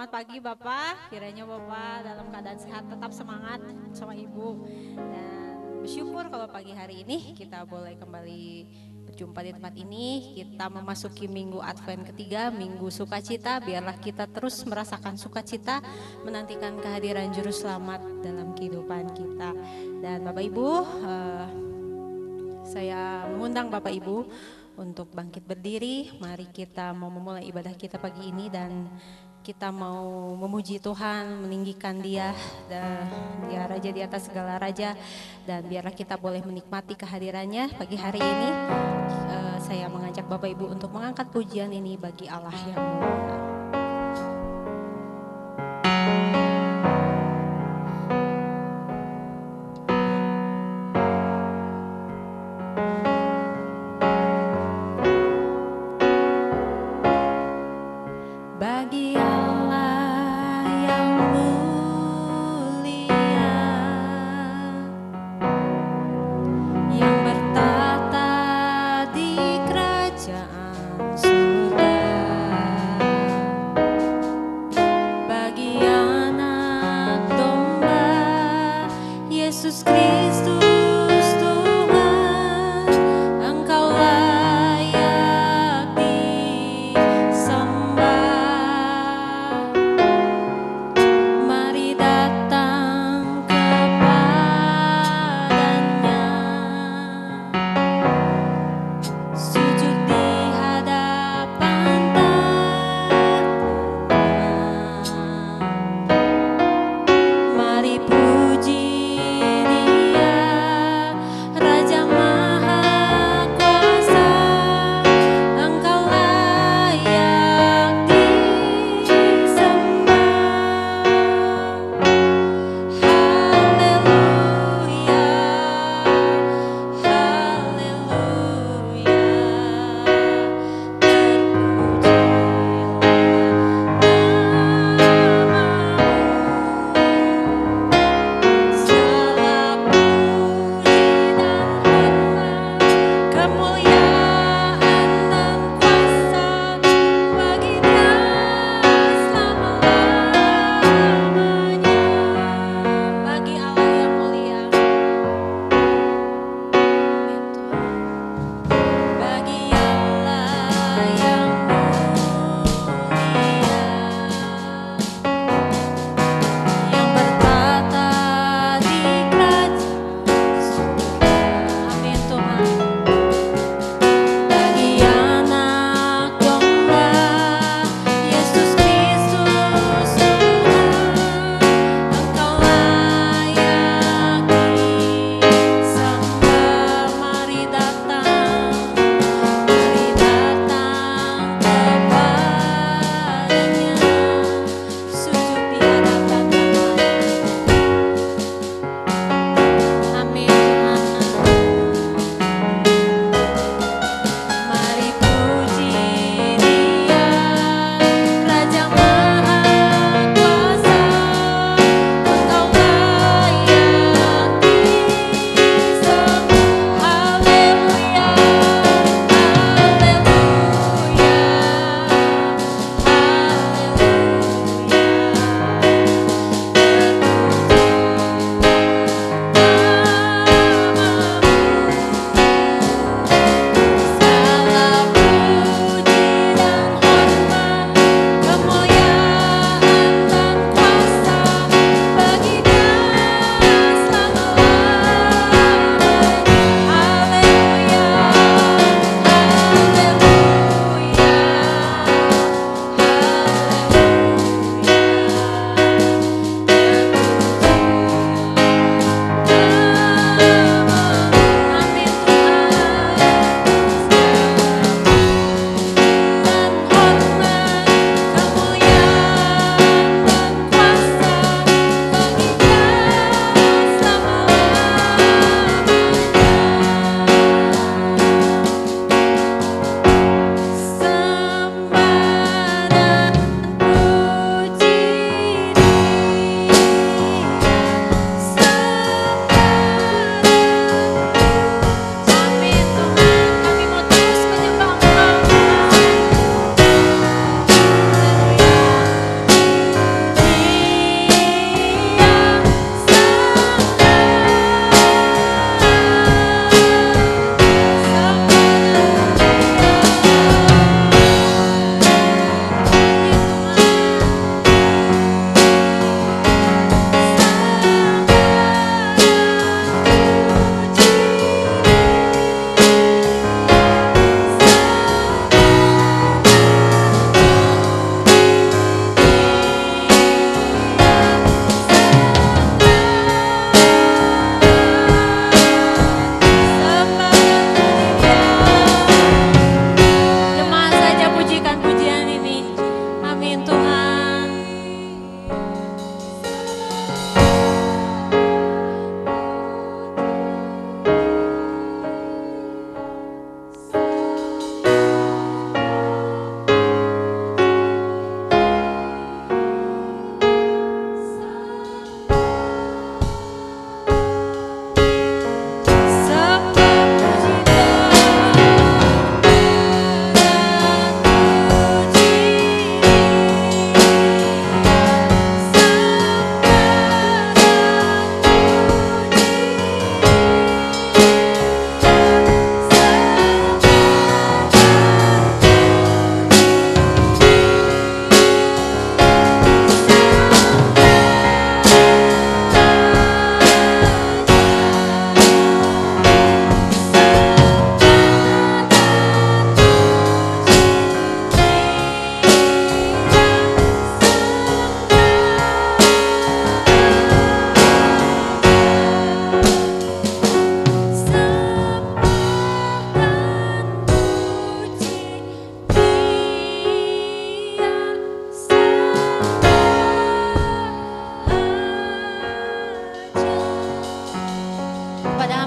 Selamat pagi Bapak, kiranya Bapak dalam keadaan sehat, tetap semangat sama Ibu. Dan bersyukur kalau pagi hari ini kita boleh kembali berjumpa di tempat ini. Kita memasuki minggu Advent ketiga, minggu sukacita. Biarlah kita terus merasakan sukacita, menantikan kehadiran Juru Selamat dalam kehidupan kita. Dan Bapak Ibu, saya mengundang Bapak Ibu untuk bangkit berdiri. Mari kita mau memulai ibadah kita pagi ini dan kita mau memuji Tuhan, meninggikan Dia, Dia Raja di atas segala raja, dan biarlah kita boleh menikmati kehadirannya pagi hari ini. Saya mengajak Bapak Ibu untuk mengangkat pujian ini bagi Allah yang mulia. Bagi Allah yang mulia, yang bertata di kerajaan surga,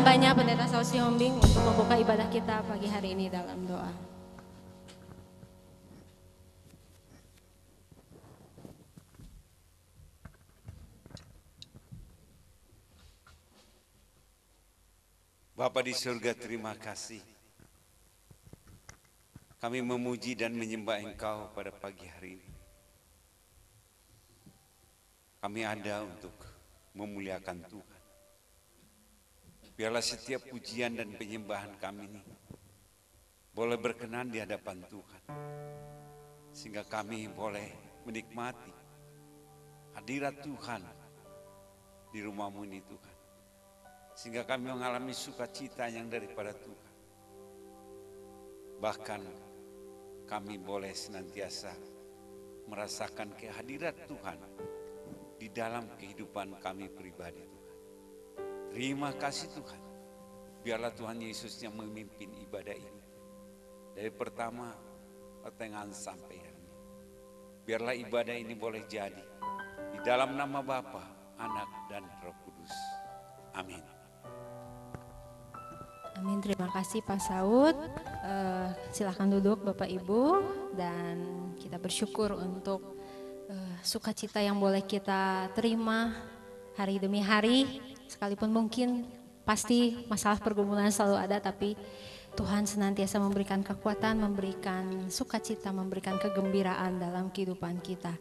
hambanya Pendeta Saud Sihombing untuk membuka ibadah kita pagi hari ini dalam doa. Bapa di surga, terima kasih. Kami memuji dan menyembah Engkau pada pagi hari ini. Kami ada untuk memuliakan Tuhan. Biarlah setiap pujian dan penyembahan kami ini boleh berkenan di hadapan Tuhan. Sehingga kami boleh menikmati hadirat Tuhan di rumah-Mu ini Tuhan. Sehingga kami mengalami sukacita yang daripada Tuhan. Bahkan kami boleh senantiasa merasakan kehadirat Tuhan di dalam kehidupan kami pribadi Tuhan. Terima kasih Tuhan. Biarlah Tuhan Yesus yang memimpin ibadah ini. Dari pertama pertengahan sampai akhir. Biarlah ibadah ini boleh jadi di dalam nama Bapa, Anak dan Roh Kudus. Amin. Amin, terima kasih Pak Saud. Silakan duduk Bapak Ibu, dan kita bersyukur untuk sukacita yang boleh kita terima hari demi hari. Sekalipun mungkin pasti masalah pergumulan selalu ada, tapi Tuhan senantiasa memberikan kekuatan, memberikan sukacita, memberikan kegembiraan dalam kehidupan kita.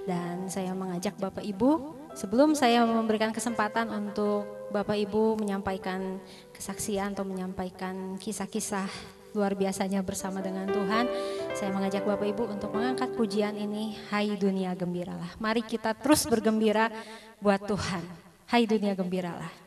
Dan saya mengajak Bapak Ibu, sebelum saya memberikan kesempatan untuk Bapak Ibu menyampaikan kesaksian atau menyampaikan kisah-kisah luar biasanya bersama dengan Tuhan, saya mengajak Bapak Ibu untuk mengangkat pujian ini, Hai Dunia Gembiralah. Mari kita terus bergembira buat Tuhan. Hai dunia gembiralah.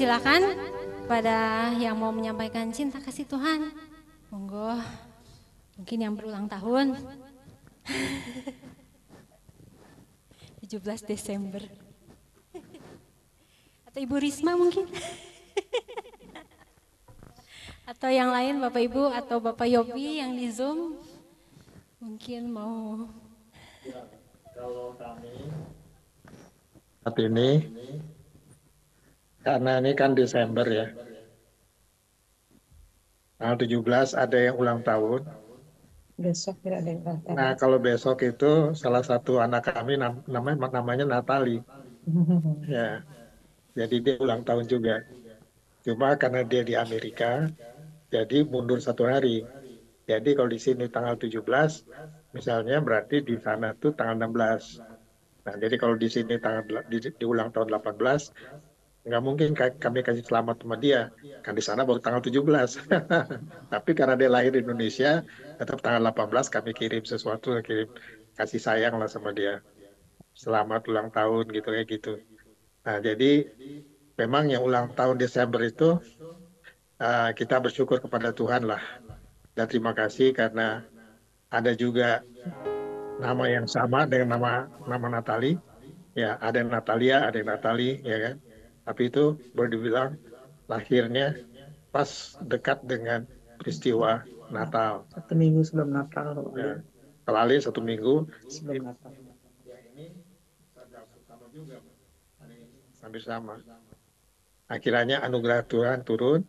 Silakan pada yang mau menyampaikan cinta kasih Tuhan, monggo. Mungkin yang berulang tahun 17 Desember atau Ibu Risma mungkin atau yang lain Bapak Ibu atau Bapak Yopi yang di Zoom mungkin mau. Ya, kalau kami saat ini karena ini kan Desember ya, tanggal 17 ada yang ulang tahun, Besok tidak ada yang datang. Nah, kalau besok itu salah satu anak kami namanya Natali. Ya, jadi dia ulang tahun juga. Cuma karena dia di Amerika, jadi mundur 1 hari. Jadi kalau di sini tanggal 17, misalnya berarti di sana tuh tanggal 16. Nah, jadi kalau di sini di ulang tahun 18, nggak mungkin kami kasih selamat sama dia. Kan di sana baru tanggal 17. Tapi karena dia lahir di Indonesia, tetap tanggal 18 kami kirim sesuatu, kirim kasih sayang lah sama dia. Selamat ulang tahun gitu kayak gitu. Nah, jadi memang yang ulang tahun Desember itu kita bersyukur kepada Tuhan lah. Dan terima kasih karena ada juga nama yang sama dengan nama Natali. Ya, ada yang Natalia, ada yang Natali, ya kan. Tapi itu boleh dibilang lahirnya pas dekat dengan peristiwa Natal. 1 minggu sebelum Natal. Ya, kelali 1 minggu Sebelum Natal. hampir sama. Akhirnya anugerah Tuhan turun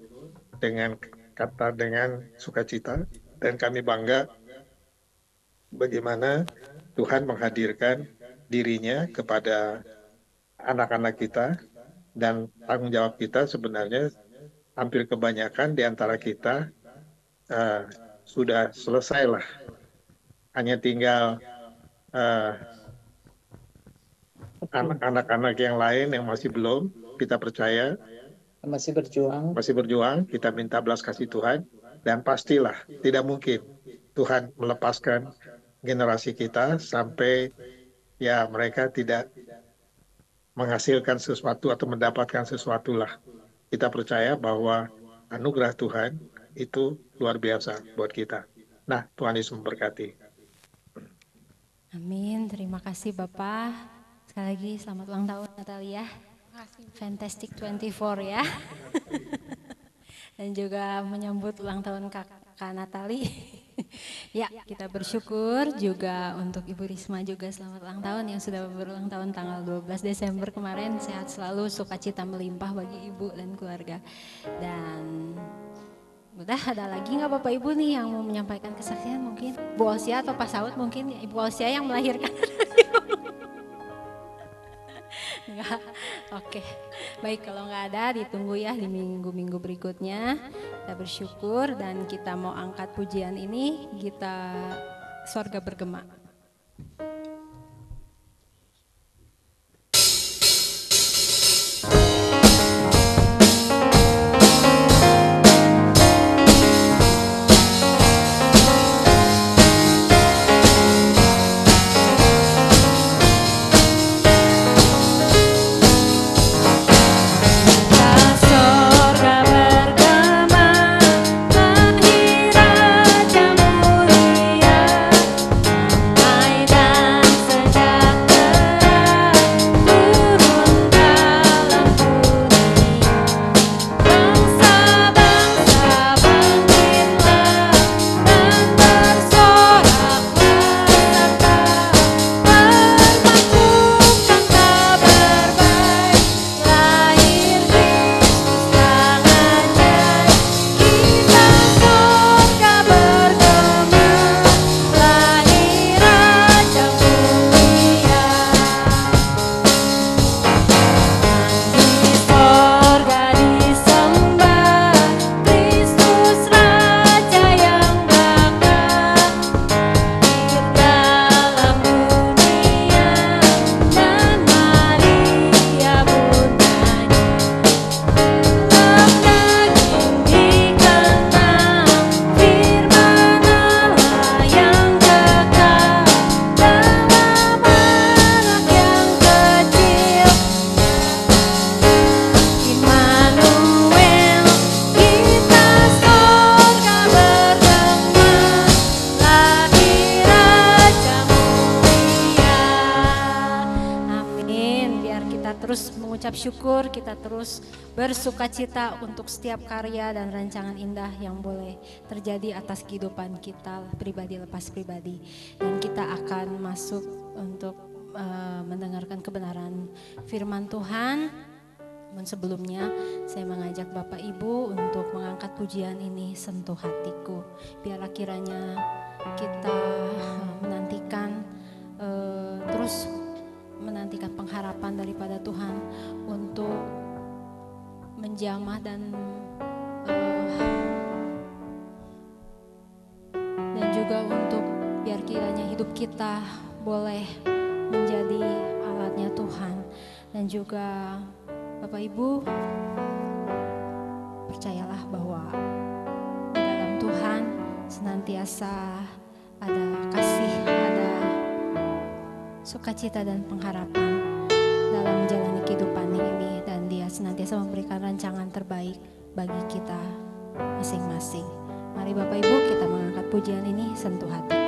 dengan sukacita, dan kami bangga bagaimana Tuhan menghadirkan dirinya kepada anak-anak kita, dan tanggung jawab kita sebenarnya hampir kebanyakan di antara kita sudah selesai lah. Hanya tinggal anak-anak yang lain yang masih belum, kita percaya masih berjuang, kita minta belas kasih Tuhan, dan pastilah tidak mungkin Tuhan melepaskan generasi kita sampai ya mereka tidak menghasilkan sesuatu atau mendapatkan sesuatu lah. Kita percaya bahwa anugerah Tuhan itu luar biasa buat kita. Nah, Tuhan Yesus memberkati. Amin, terima kasih Bapak. Sekali lagi selamat ulang tahun Natalia. Fantastic 24 ya. Dan juga menyambut ulang tahun Kakak Natali. Ya, kita bersyukur juga untuk Ibu Risma juga selamat ulang tahun yang sudah berulang tahun tanggal 12 Desember kemarin. Sehat selalu, sukacita melimpah bagi Ibu dan keluarga. Dan udah ada lagi nggak Bapak Ibu nih yang mau menyampaikan kesaksian mungkin? Bu Osia atau Pak Saud mungkin? Ibu Osia yang melahirkan. Enggak, oke. Baik, kalau nggak ada ditunggu ya di minggu-minggu berikutnya. Kita bersyukur dan kita mau angkat pujian ini, kita Sorga Bergema. Syukur kita terus bersukacita untuk setiap karya dan rancangan indah yang boleh terjadi atas kehidupan kita pribadi lepas pribadi, dan kita akan masuk untuk mendengarkan kebenaran firman Tuhan Namun sebelumnya saya mengajak Bapak Ibu untuk mengangkat pujian ini, sentuh hatiku. Biarlah kiranya kita menantikan, terus menantikan pengharapan daripada Tuhan untuk menjamah dan juga untuk biar kiranya hidup kita boleh menjadi alatnya Tuhan. Dan juga Bapak Ibu, percayalah bahwa di dalam Tuhan senantiasa ada kasih, ada sukacita dan pengharapan dalam menjalani kehidupan ini, dan Dia senantiasa memberikan rancangan terbaik bagi kita masing-masing. Mari Bapak Ibu, kita mengangkat pujian ini, sentuh hatiku.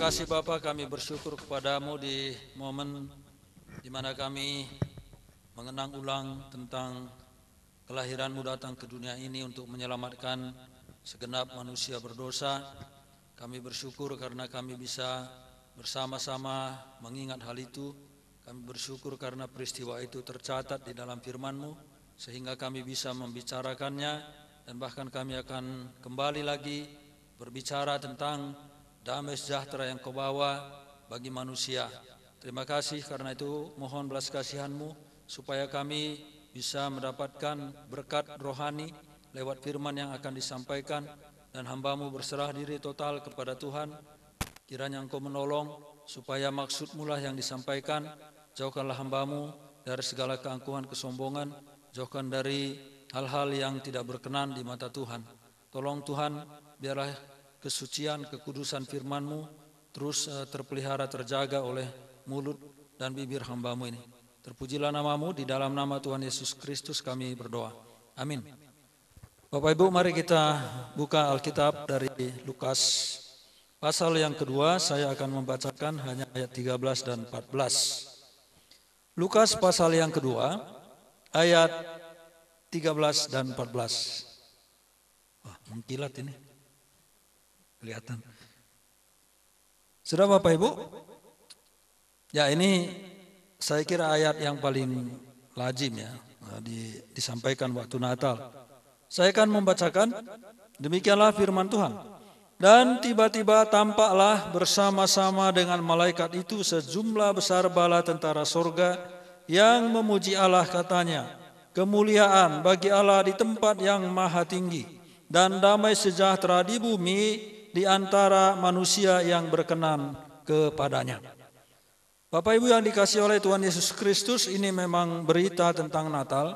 kasih Bapa, kami bersyukur kepadamu di momen di mana kami mengenang ulang tentang kelahiranmu datang ke dunia ini untuk menyelamatkan segenap manusia berdosa. Kami bersyukur karena kami bisa bersama-sama mengingat hal itu. Kami bersyukur karena peristiwa itu tercatat di dalam firman-Mu, sehingga kami bisa membicarakannya, dan bahkan kami akan kembali lagi berbicara tentang damai sejahtera yang Kau bawa bagi manusia. Terima kasih, karena itu mohon belas kasihan-Mu supaya kami bisa mendapatkan berkat rohani lewat firman yang akan disampaikan, dan hamba-Mu berserah diri total kepada Tuhan. Kiranya Engkau menolong supaya maksud-Mu lah yang disampaikan. Jauhkanlah hamba-Mu dari segala keangkuhan, kesombongan, jauhkan dari hal-hal yang tidak berkenan di mata Tuhan. Tolong Tuhan, biarlah kesucian, kekudusan firman-Mu terus terpelihara, terjaga oleh mulut dan bibir hamba-Mu ini. Terpujilah nama-Mu, di dalam nama Tuhan Yesus Kristus kami berdoa. Amin. Bapak Ibu, mari kita buka Alkitab dari Lukas pasal yang kedua. Saya akan membacakan hanya ayat 13 dan 14. Lukas pasal yang kedua, ayat 13 dan 14. Wah, mengkilat ini. Kelihatan. Sudah Bapak Ibu? Ya, ini saya kira ayat yang paling lazim ya, disampaikan waktu Natal. Saya akan membacakan, demikianlah firman Tuhan. Dan tiba-tiba tampaklah bersama-sama dengan malaikat itu sejumlah besar bala tentara sorga yang memuji Allah, katanya, kemuliaan bagi Allah di tempat yang maha tinggi, dan damai sejahtera di bumi di antara manusia yang berkenan kepadanya. Bapak Ibu yang dikasihi oleh Tuhan Yesus Kristus, ini memang berita tentang Natal,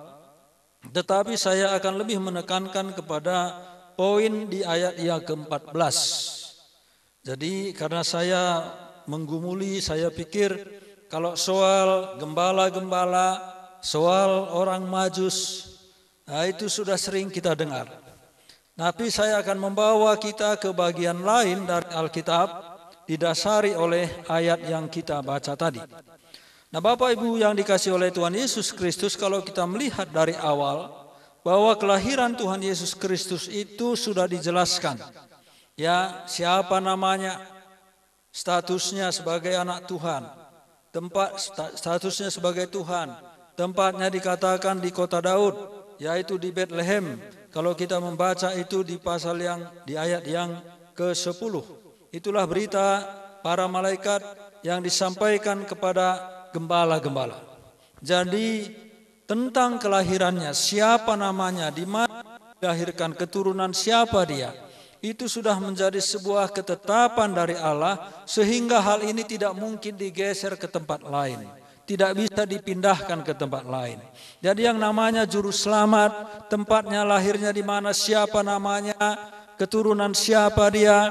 tetapi saya akan lebih menekankan kepada poin di ayat yang ke-14. Jadi karena saya menggumuli, saya pikir kalau soal gembala-gembala, soal orang Majus, nah itu sudah sering kita dengar. Tapi saya akan membawa kita ke bagian lain dari Alkitab, didasari oleh ayat yang kita baca tadi. Nah Bapak Ibu yang dikasihi oleh Tuhan Yesus Kristus, kalau kita melihat dari awal bahwa kelahiran Tuhan Yesus Kristus itu sudah dijelaskan. Ya, siapa namanya, statusnya sebagai anak Tuhan, statusnya sebagai Tuhan, tempatnya dikatakan di kota Daud, yaitu di Bethlehem. Kalau kita membaca itu di pasal yang di ayat yang ke-10, itulah berita para malaikat yang disampaikan kepada gembala-gembala. Jadi tentang kelahirannya, siapa namanya, di mana dilahirkan, keturunan siapa dia, itu sudah menjadi sebuah ketetapan dari Allah, sehingga hal ini tidak mungkin digeser ke tempat lain, tidak bisa dipindahkan ke tempat lain. Jadi yang namanya juru selamat, tempatnya lahirnya di mana, siapa namanya, keturunan siapa dia,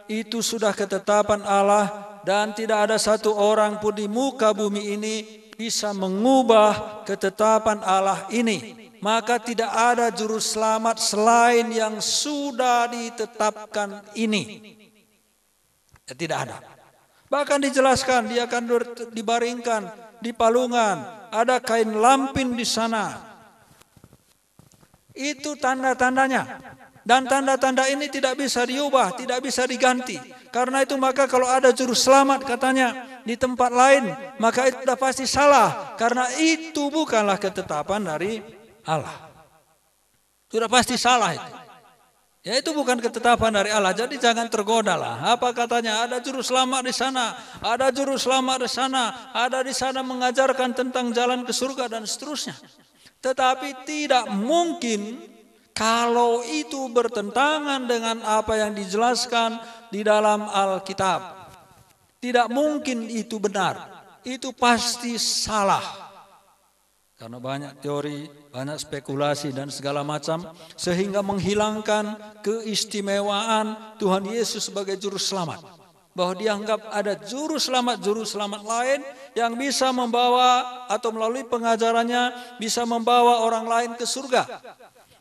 itu sudah ketetapan Allah, dan tidak ada satu orang pun di muka bumi ini bisa mengubah ketetapan Allah ini. Maka tidak ada juru selamat selain yang sudah ditetapkan ini. Ya, tidak ada. Bahkan dijelaskan dia akan dibaringkan di palungan, ada kain lampin di sana. Itu tanda-tandanya. Dan tanda-tanda ini tidak bisa diubah, tidak bisa diganti. Karena itu maka kalau ada juru selamat katanya di tempat lain, maka itu sudah pasti salah. Karena itu bukanlah ketetapan dari Allah. Sudah pasti salah itu. Ya, itu bukan ketetapan dari Allah. Jadi jangan tergoda lah. Apa katanya, ada juru selamat di sana, ada juru selamat di sana, ada di sana mengajarkan tentang jalan ke surga dan seterusnya. Tetapi tidak mungkin kalau itu bertentangan dengan apa yang dijelaskan di dalam Alkitab. Tidak mungkin itu benar. Itu pasti salah. Karena banyak teori, banyak spekulasi dan segala macam, sehingga menghilangkan keistimewaan Tuhan Yesus sebagai juru selamat. Bahwa dianggap ada juru selamat lain yang bisa membawa atau melalui pengajarannya bisa membawa orang lain ke surga.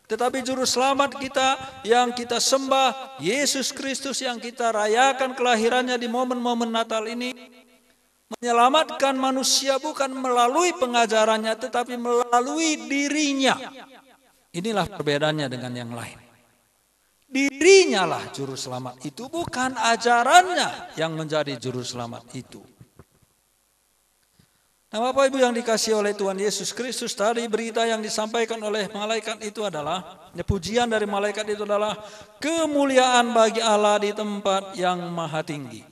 Tetapi juru selamat kita yang kita sembah, Yesus Kristus yang kita rayakan kelahirannya di momen-momen Natal ini, menyelamatkan manusia bukan melalui pengajarannya, tetapi melalui dirinya. Inilah perbedaannya dengan yang lain. Dirinya lah juru selamat itu, bukan ajarannya yang menjadi juru selamat itu. Nah, Bapak Ibu yang dikasihi oleh Tuhan Yesus Kristus, tadi berita yang disampaikan oleh malaikat itu adalah, pujian dari malaikat itu adalah kemuliaan bagi Allah di tempat yang maha tinggi.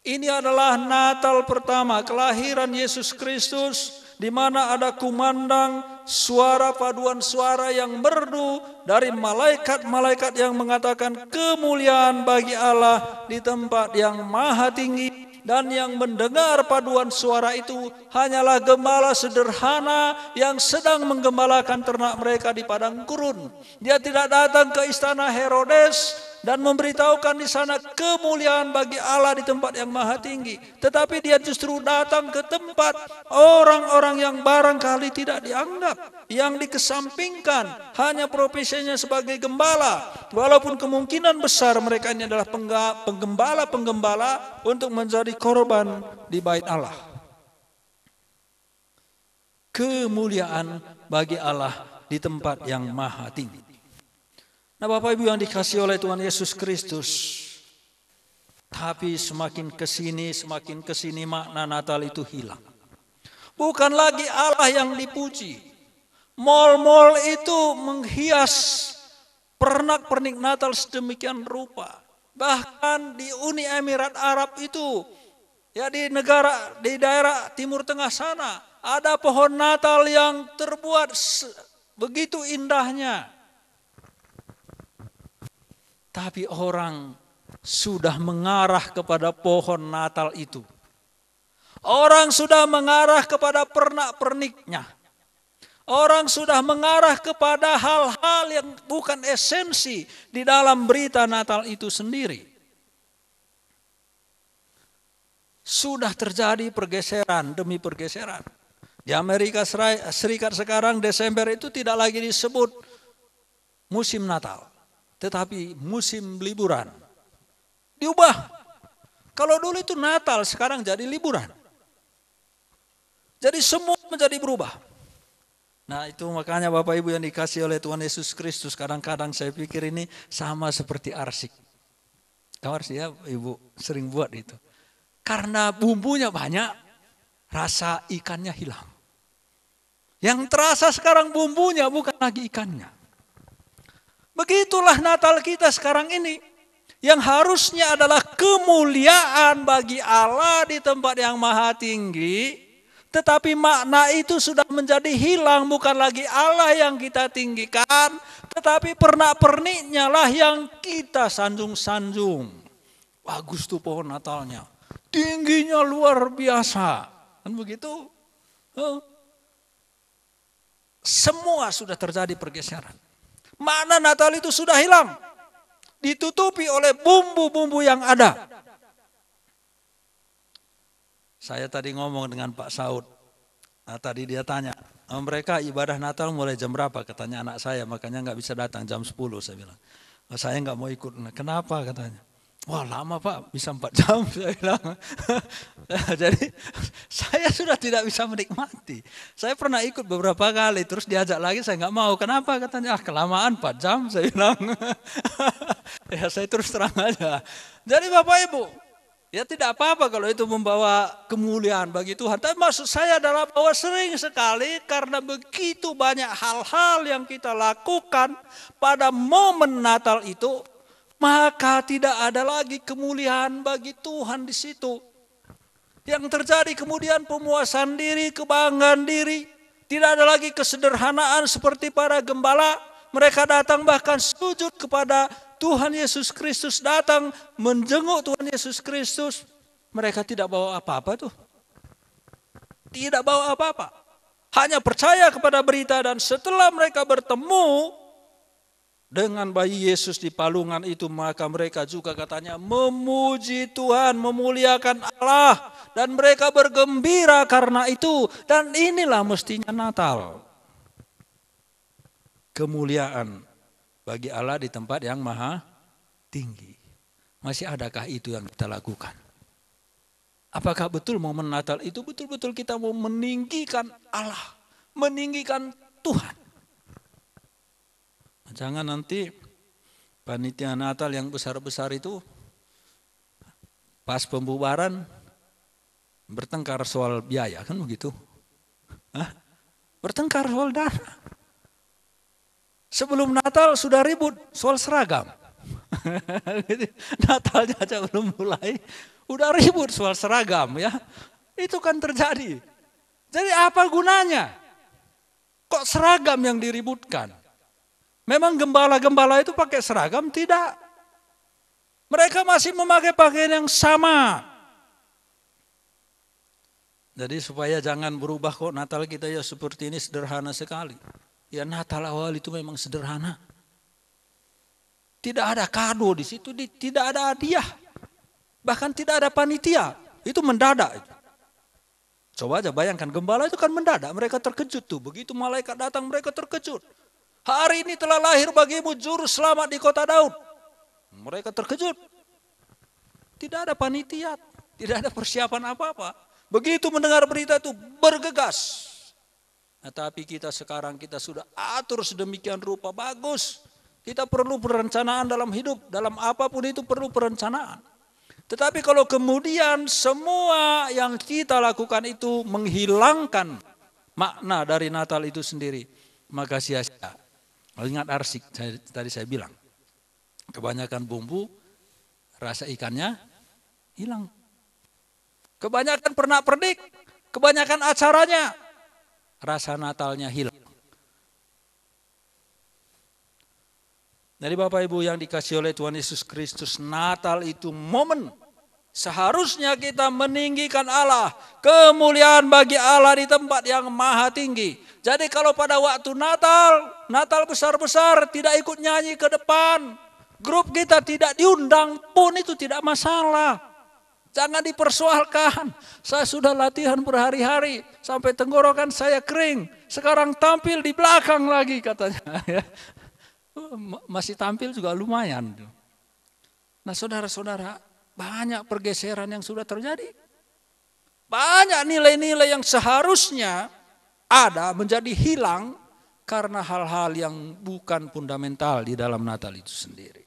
Ini adalah Natal pertama, kelahiran Yesus Kristus, di mana ada kumandang suara paduan suara yang merdu dari malaikat-malaikat yang mengatakan kemuliaan bagi Allah di tempat yang maha tinggi. Dan yang mendengar paduan suara itu hanyalah gembala sederhana yang sedang menggembalakan ternak mereka di padang gurun. Dia tidak datang ke istana Herodes dan memberitahukan di sana kemuliaan bagi Allah di tempat yang maha tinggi. Tetapi dia justru datang ke tempat orang-orang yang barangkali tidak dianggap, yang dikesampingkan, hanya profesinya sebagai gembala. Walaupun kemungkinan besar mereka ini adalah penggembala-penggembala untuk menjadi korban di bait Allah. Kemuliaan bagi Allah di tempat yang maha tinggi. Nah, Bapak Ibu yang dikasihi oleh Tuhan Yesus Kristus, tapi semakin kesini makna Natal itu hilang. Bukan lagi Allah yang dipuji. Mal-mal itu menghias pernak-pernik Natal sedemikian rupa. Bahkan di Uni Emirat Arab itu, ya di daerah Timur Tengah sana, ada pohon Natal yang terbuat begitu indahnya. Tapi orang sudah mengarah kepada pohon Natal itu. Orang sudah mengarah kepada pernak-perniknya. Orang sudah mengarah kepada hal-hal yang bukan esensi di dalam berita Natal itu sendiri. Sudah terjadi pergeseran demi pergeseran. Di Amerika Serikat sekarang Desember itu tidak lagi disebut musim Natal, tetapi musim liburan. Diubah. Kalau dulu itu Natal, sekarang jadi liburan. Jadi semua menjadi berubah. Nah, itu makanya Bapak Ibu yang dikasihi oleh Tuhan Yesus Kristus, kadang-kadang saya pikir ini sama seperti arsik. Tahu arsik ya, Ibu sering buat itu. Karena bumbunya banyak, rasa ikannya hilang. Yang terasa sekarang bumbunya bukan lagi ikannya. Begitulah Natal kita sekarang ini. Yang harusnya adalah kemuliaan bagi Allah di tempat yang maha tinggi. Tetapi makna itu sudah menjadi hilang. Bukan lagi Allah yang kita tinggikan. Tetapi pernak-perniknya lah yang kita sanjung-sanjung. Bagus tuh pohon Natalnya. Tingginya luar biasa. Kan begitu? Semua sudah terjadi pergeseran. Makna Natal itu sudah hilang. Ditutupi oleh bumbu-bumbu yang ada. Saya tadi ngomong dengan Pak Saud. Nah, tadi dia tanya, mereka ibadah Natal mulai jam berapa? Katanya anak saya, makanya nggak bisa datang jam 10. Saya bilang, saya nggak mau ikut. Nah, kenapa katanya? Wah lama Pak, bisa 4 jam saya bilang. Jadi saya sudah tidak bisa menikmati. Saya pernah ikut beberapa kali, terus diajak lagi saya nggak mau. Kenapa katanya? Kelamaan 4 jam saya bilang. Ya saya terus terang aja. Jadi Bapak Ibu, ya tidak apa-apa kalau itu membawa kemuliaan bagi Tuhan. Tapi maksud saya adalah bahwa sering sekali karena begitu banyak hal-hal yang kita lakukan pada momen Natal itu, maka tidak ada lagi kemuliaan bagi Tuhan di situ. Yang terjadi kemudian pemuasan diri, kebanggaan diri. Tidak ada lagi kesederhanaan seperti para gembala. Mereka datang bahkan sujud kepada Tuhan Yesus Kristus, datang menjenguk Tuhan Yesus Kristus. Mereka tidak bawa apa-apa tuh. Tidak bawa apa-apa. Hanya percaya kepada berita, dan setelah mereka bertemu dengan bayi Yesus di palungan itu, maka mereka juga katanya memuji Tuhan, memuliakan Allah. Dan mereka bergembira karena itu. Dan inilah mestinya Natal. kemuliaan bagi Allah di tempat yang maha tinggi. Masih adakah itu yang kita lakukan? Apakah betul momen Natal itu betul-betul kita mau meninggikan Allah, meninggikan Tuhan? Jangan nanti panitia Natal yang besar-besar itu pas pembubaran bertengkar soal biaya, kan begitu? Hah? Bertengkar soal dana. Sebelum Natal sudah ribut soal seragam. Natalnya aja belum mulai, udah ribut soal seragam ya. Itu kan terjadi. Jadi apa gunanya? Kok seragam yang diributkan? Memang gembala-gembala itu pakai seragam? Tidak. Mereka masih memakai pakaian yang sama. Jadi supaya jangan berubah kok Natal kita ya seperti ini sederhana sekali. Ya Natal awal itu memang sederhana. Tidak ada kado di situ, tidak ada hadiah. Bahkan tidak ada panitia. Itu mendadak. Coba aja bayangkan, gembala itu kan mendadak. Mereka terkejut tuh. Begitu malaikat datang mereka terkejut. Hari ini telah lahir bagimu juru selamat di kota Daud. Mereka terkejut. Tidak ada panitia. Tidak ada persiapan apa-apa. Begitu mendengar berita itu bergegas. Nah, tapi kita sekarang kita sudah atur sedemikian rupa bagus. Kita perlu perencanaan dalam hidup. Dalam apapun itu perlu perencanaan. Tetapi kalau kemudian semua yang kita lakukan itu menghilangkan makna dari Natal itu sendiri, maka sia-sia. Ingat arsik, tadi saya bilang. Kebanyakan bumbu, rasa ikannya hilang. Kebanyakan pernak-pernik, kebanyakan acaranya, rasa Natalnya hilang. Jadi Bapak Ibu yang dikasihi oleh Tuhan Yesus Kristus, Natal itu momen seharusnya kita meninggikan Allah, kemuliaan bagi Allah di tempat yang maha tinggi. Jadi kalau pada waktu Natal besar-besar tidak ikut nyanyi ke depan, grup kita tidak diundang pun itu tidak masalah. Jangan dipersoalkan. Saya sudah latihan berhari-hari sampai tenggorokan saya kering. Sekarang tampil di belakang lagi katanya. Masih tampil juga lumayan. Nah saudara-saudara, banyak pergeseran yang sudah terjadi. Banyak nilai-nilai yang seharusnya ada menjadi hilang karena hal-hal yang bukan fundamental di dalam Natal itu sendiri.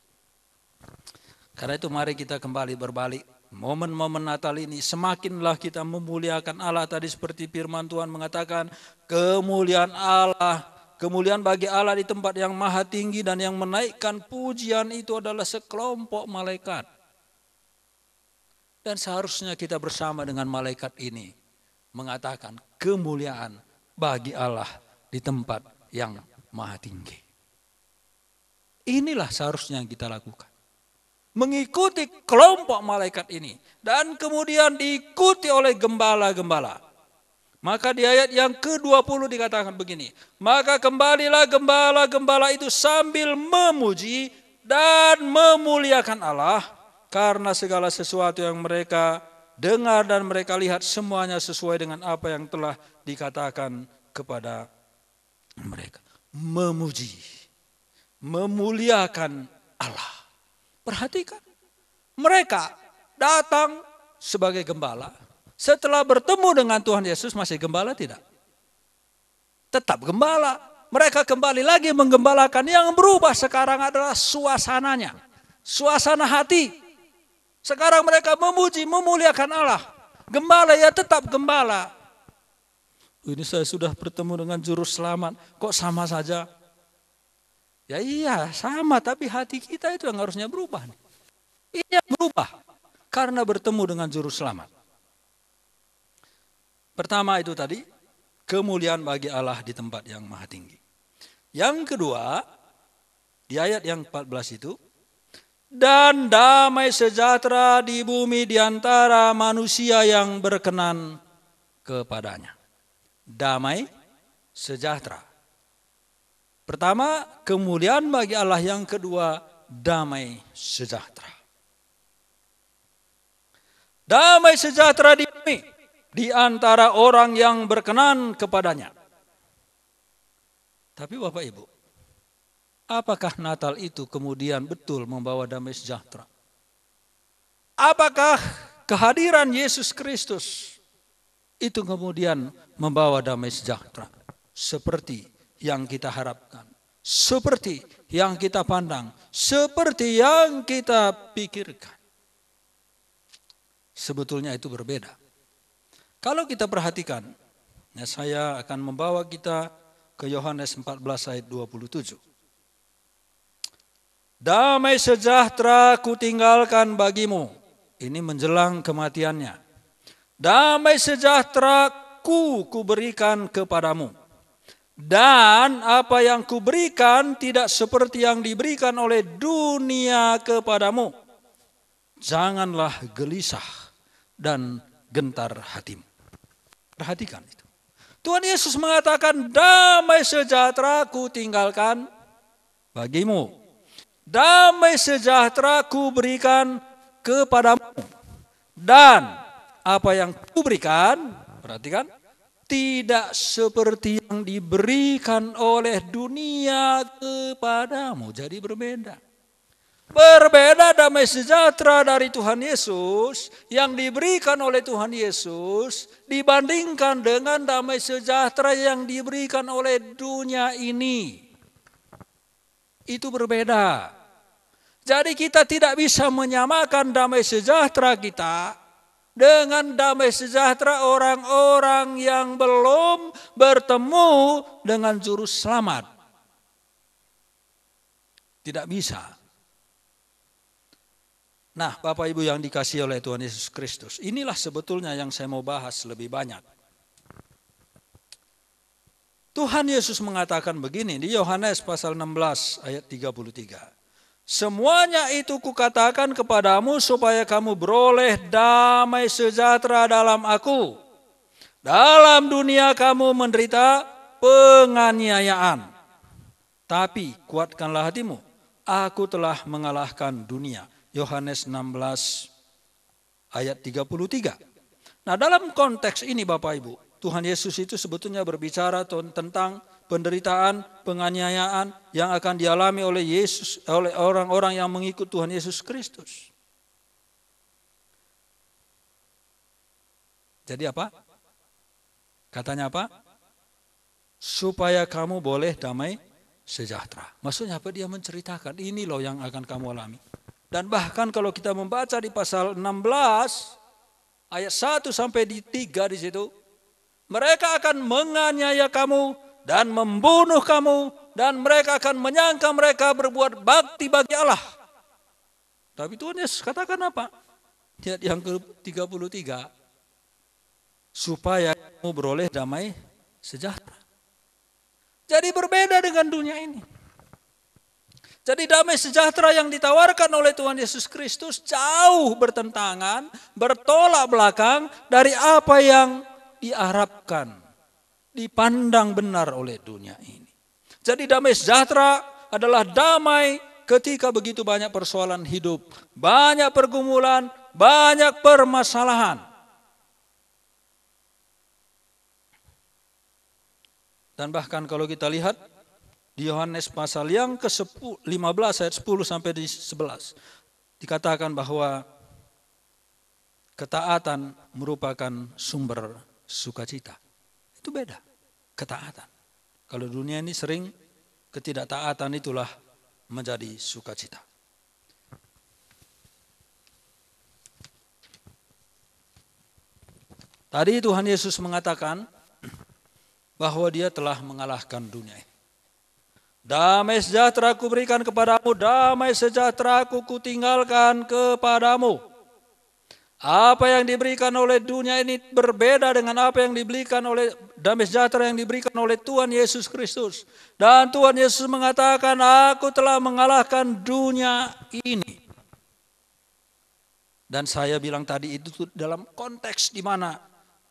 Karena itu mari kita kembali berbalik. Momen-momen Natal ini semakinlah kita memuliakan Allah. Tadi seperti firman Tuhan mengatakan kemuliaan Allah, kemuliaan bagi Allah di tempat yang maha tinggi, dan yang menaikkan pujian itu adalah sekelompok malaikat. Dan seharusnya kita bersama dengan malaikat ini mengatakan kemuliaan bagi Allah di tempat yang maha tinggi. Inilah seharusnya yang kita lakukan. Mengikuti kelompok malaikat ini. Dan kemudian diikuti oleh gembala-gembala. Maka di ayat yang ke-20 dikatakan begini. Maka kembalilah gembala-gembala itu sambil memuji dan memuliakan Allah. Karena segala sesuatu yang mereka dengar dan mereka lihat semuanya sesuai dengan apa yang telah dikatakan kepada mereka. Memuji, memuliakan Allah. Perhatikan, mereka datang sebagai gembala. Setelah bertemu dengan Tuhan Yesus masih gembala tidak? Tetap gembala. Mereka kembali lagi menggembalakan. Yang berubah sekarang adalah suasananya. Suasana hati. Sekarang mereka memuji, memuliakan Allah. Gembala ya tetap gembala. Ini saya sudah bertemu dengan juru selamat. Kok sama saja? Ya iya sama, tapi hati kita itu yang harusnya berubah. Ini yang berubah karena bertemu dengan juru selamat. Pertama itu tadi, kemuliaan bagi Allah di tempat yang maha tinggi. Yang kedua, di ayat yang 14 itu, dan damai sejahtera di bumi di antara manusia yang berkenan kepadanya. Damai sejahtera. Pertama, kemuliaan bagi Allah. Yang kedua, damai sejahtera. Damai sejahtera di bumi di antara orang yang berkenan kepadanya. Tapi Bapak Ibu, Apakah Natal itu kemudian betul membawa damai sejahtera? Apakah kehadiran Yesus Kristus itu kemudian membawa damai sejahtera? Seperti yang kita harapkan, seperti yang kita pandang, seperti yang kita pikirkan. Sebetulnya itu berbeda. Kalau kita perhatikan, saya akan membawa kita ke Yohanes 14 ayat 27. Damai sejahtera kutinggalkan bagimu. Ini menjelang kematiannya. Damai sejahtera kuberikan kepadamu. Dan apa yang kuberikan tidak seperti yang diberikan oleh dunia kepadamu. Janganlah gelisah dan gentar hatimu. Perhatikan itu. Tuhan Yesus mengatakan damai sejahtera kutinggalkan bagimu. Damai sejahtera kuberikan kepadamu. Dan apa yang kuberikan, perhatikan, tidak seperti yang diberikan oleh dunia kepadamu. Jadi berbeda. Berbeda damai sejahtera dari Tuhan Yesus yang diberikan oleh Tuhan Yesus dibandingkan dengan damai sejahtera yang diberikan oleh dunia ini. Itu berbeda. Jadi kita tidak bisa menyamakan damai sejahtera kita dengan damai sejahtera orang-orang yang belum bertemu dengan juru selamat. Tidak bisa. Nah, Bapak Ibu yang dikasihi oleh Tuhan Yesus Kristus, inilah sebetulnya yang saya mau bahas lebih banyak. Tuhan Yesus mengatakan begini di Yohanes pasal 16 ayat 33. Semuanya itu kukatakan kepadamu supaya kamu beroleh damai sejahtera dalam aku. Dalam dunia kamu menderita penganiayaan. Tapi kuatkanlah hatimu. Aku telah mengalahkan dunia. Yohanes 16 ayat 33. Nah, dalam konteks ini Bapak Ibu, Tuhan Yesus itu sebetulnya berbicara tentang penderitaan, penganiayaan yang akan dialami oleh Yesus, oleh orang-orang yang mengikut Tuhan Yesus Kristus. Jadi apa? Katanya apa? Supaya kamu boleh damai sejahtera. Maksudnya apa? Dia menceritakan ini loh yang akan kamu alami. Dan bahkan kalau kita membaca di pasal 16 ayat 1 sampai di 3 di situ, mereka akan menganiaya kamu dan membunuh kamu, dan mereka akan menyangka mereka berbuat bakti bagi Allah. Tapi Tuhan Yesus katakan apa? Ayat yang ke-33, supaya kamu beroleh damai sejahtera. Jadi berbeda dengan dunia ini. Jadi damai sejahtera yang ditawarkan oleh Tuhan Yesus Kristus jauh bertentangan, bertolak belakang dari apa yang diharapkan, dipandang benar oleh dunia ini. Jadi damai sejahtera adalah damai ketika begitu banyak persoalan hidup, banyak pergumulan, banyak permasalahan. Dan bahkan kalau kita lihat di Yohanes pasal yang ke-15 ayat 10 sampai di 11 dikatakan bahwa ketaatan merupakan sumber sukacita. Itu beda. Ketaatan. Kalau dunia ini sering ketidaktaatan itulah menjadi sukacita. Tadi Tuhan Yesus mengatakan bahwa dia telah mengalahkan dunia ini. Damai sejahtera ku berikan kepadamu, damai sejahtera ku tinggalkan kepadamu. Apa yang diberikan oleh dunia ini berbeda dengan apa yang diberikan oleh damai sejahtera yang diberikan oleh Tuhan Yesus Kristus. Dan Tuhan Yesus mengatakan, aku telah mengalahkan dunia ini. Dan saya bilang tadi itu dalam konteks di mana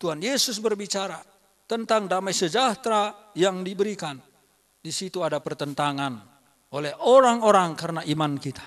Tuhan Yesus berbicara tentang damai sejahtera yang diberikan. Di situ ada pertentangan oleh orang-orang karena iman kita.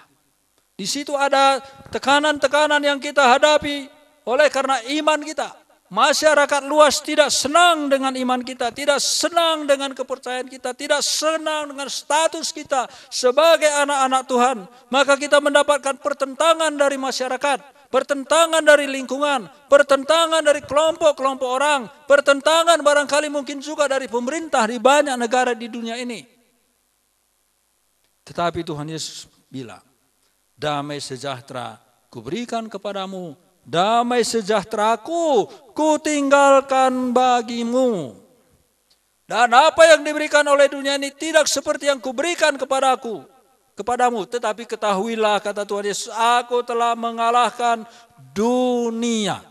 Di situ ada tekanan-tekanan yang kita hadapi oleh karena iman kita. Masyarakat luas tidak senang dengan iman kita, tidak senang dengan kepercayaan kita, tidak senang dengan status kita sebagai anak-anak Tuhan. Maka kita mendapatkan pertentangan dari masyarakat, pertentangan dari lingkungan, pertentangan dari kelompok-kelompok orang, pertentangan barangkali mungkin juga dari pemerintah di banyak negara di dunia ini. Tetapi Tuhan Yesus bilang, damai sejahtera kuberikan kepadamu, damai sejahteraku kutinggalkan bagimu. Dan apa yang diberikan oleh dunia ini tidak seperti yang kuberikan kepadamu. Tetapi ketahuilah, kata Tuhan Yesus, aku telah mengalahkan dunia.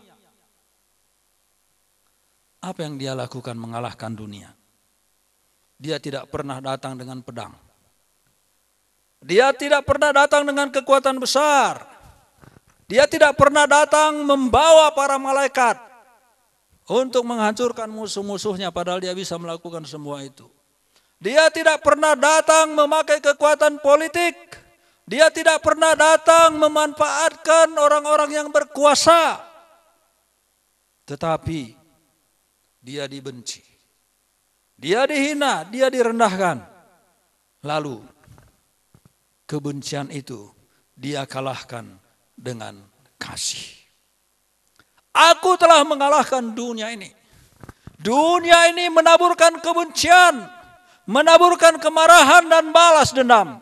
Apa yang dia lakukan mengalahkan dunia? Dia tidak pernah datang dengan pedang. Dia tidak pernah datang dengan kekuatan besar. Dia tidak pernah datang membawa para malaikat untuk menghancurkan musuh-musuhnya, padahal dia bisa melakukan semua itu. Dia tidak pernah datang memakai kekuatan politik. Dia tidak pernah datang memanfaatkan orang-orang yang berkuasa. Tetapi dia dibenci. Dia dihina, dia direndahkan. Lalu kebencian itu dia kalahkan dengan kasih. Aku telah mengalahkan dunia ini. Dunia ini menaburkan kebencian, menaburkan kemarahan dan balas dendam.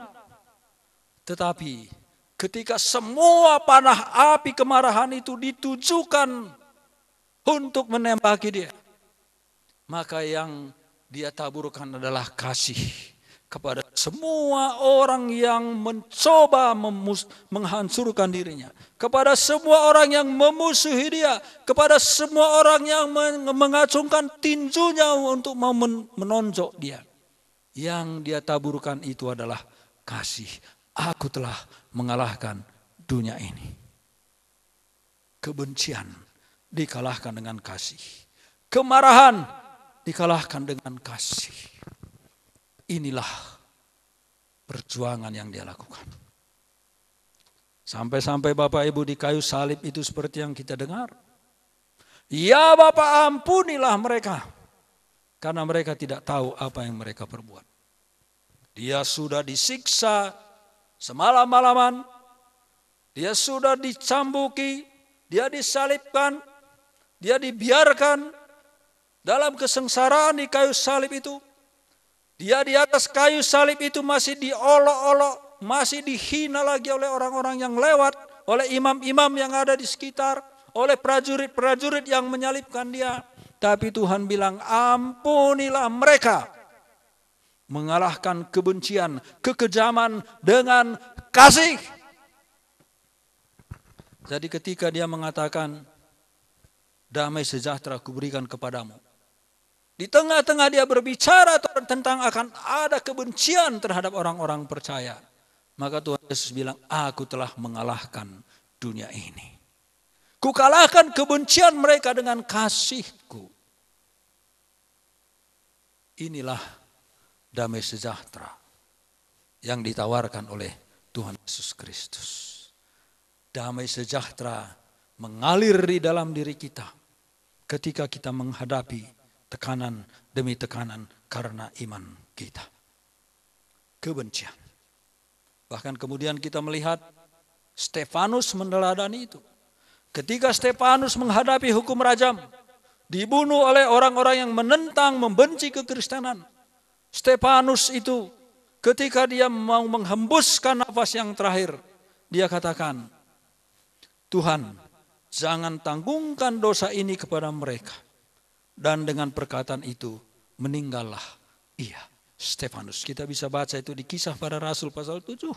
Tetapi ketika semua panah api kemarahan itu ditujukan untuk menembaki dia, maka yang dia taburkan adalah kasih kepada semua orang yang mencoba menghancurkan dirinya, kepada semua orang yang memusuhi dia, kepada semua orang yang mengacungkan tinjunya untuk menonjok dia. Yang dia taburkan itu adalah kasih. Aku telah mengalahkan dunia ini. Kebencian dikalahkan dengan kasih. Kemarahan dikalahkan dengan kasih. Inilah perjuangan yang dia lakukan. Sampai-sampai Bapak Ibu di kayu salib itu seperti yang kita dengar. Ya Bapa, ampunilah mereka, karena mereka tidak tahu apa yang mereka perbuat. Dia sudah disiksa semalam-malaman. Dia sudah dicambuki. Dia disalibkan. Dia dibiarkan dalam kesengsaraan di kayu salib itu. Dia di atas kayu salib itu masih diolok-olok, masih dihina lagi oleh orang-orang yang lewat, oleh imam-imam yang ada di sekitar, oleh prajurit-prajurit yang menyalibkan dia. Tapi Tuhan bilang, ampunilah mereka. Mengalahkan kebencian, kekejaman dengan kasih. Jadi ketika dia mengatakan, damai sejahtera kuberikan kepadamu. Di tengah-tengah dia berbicara tentang akan ada kebencian terhadap orang-orang percaya. Maka Tuhan Yesus bilang, aku telah mengalahkan dunia ini. Kukalahkan kebencian mereka dengan kasihku. Inilah damai sejahtera yang ditawarkan oleh Tuhan Yesus Kristus. Damai sejahtera mengalir di dalam diri kita ketika kita menghadapi tekanan demi tekanan karena iman kita. Kebencian. Bahkan kemudian kita melihat Stefanus meneladani itu. Ketika Stefanus menghadapi hukum rajam, dibunuh oleh orang-orang yang menentang, membenci kekristenan. Stefanus itu ketika dia mau menghembuskan nafas yang terakhir, dia katakan, Tuhan, jangan tanggungkan dosa ini kepada mereka. Dan dengan perkataan itu meninggallah ia, Stefanus. Kita bisa baca itu di Kisah Para Rasul pasal 7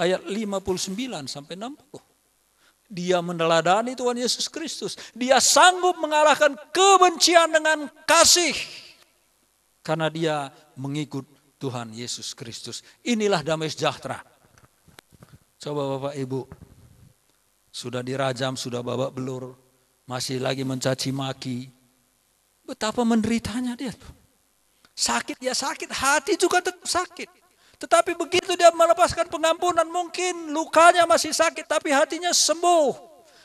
ayat 59 sampai 60. Dia meneladani Tuhan Yesus Kristus. Dia sanggup mengalahkan kebencian dengan kasih. Karena dia mengikut Tuhan Yesus Kristus. Inilah damai sejahtera. Coba Bapak Ibu, sudah dirajam, sudah babak belur, masih lagi mencaci maki. Betapa menderitanya dia tuh. Sakit ya sakit, hati juga tetap sakit. Tetapi begitu dia melepaskan pengampunan, mungkin lukanya masih sakit tapi hatinya sembuh.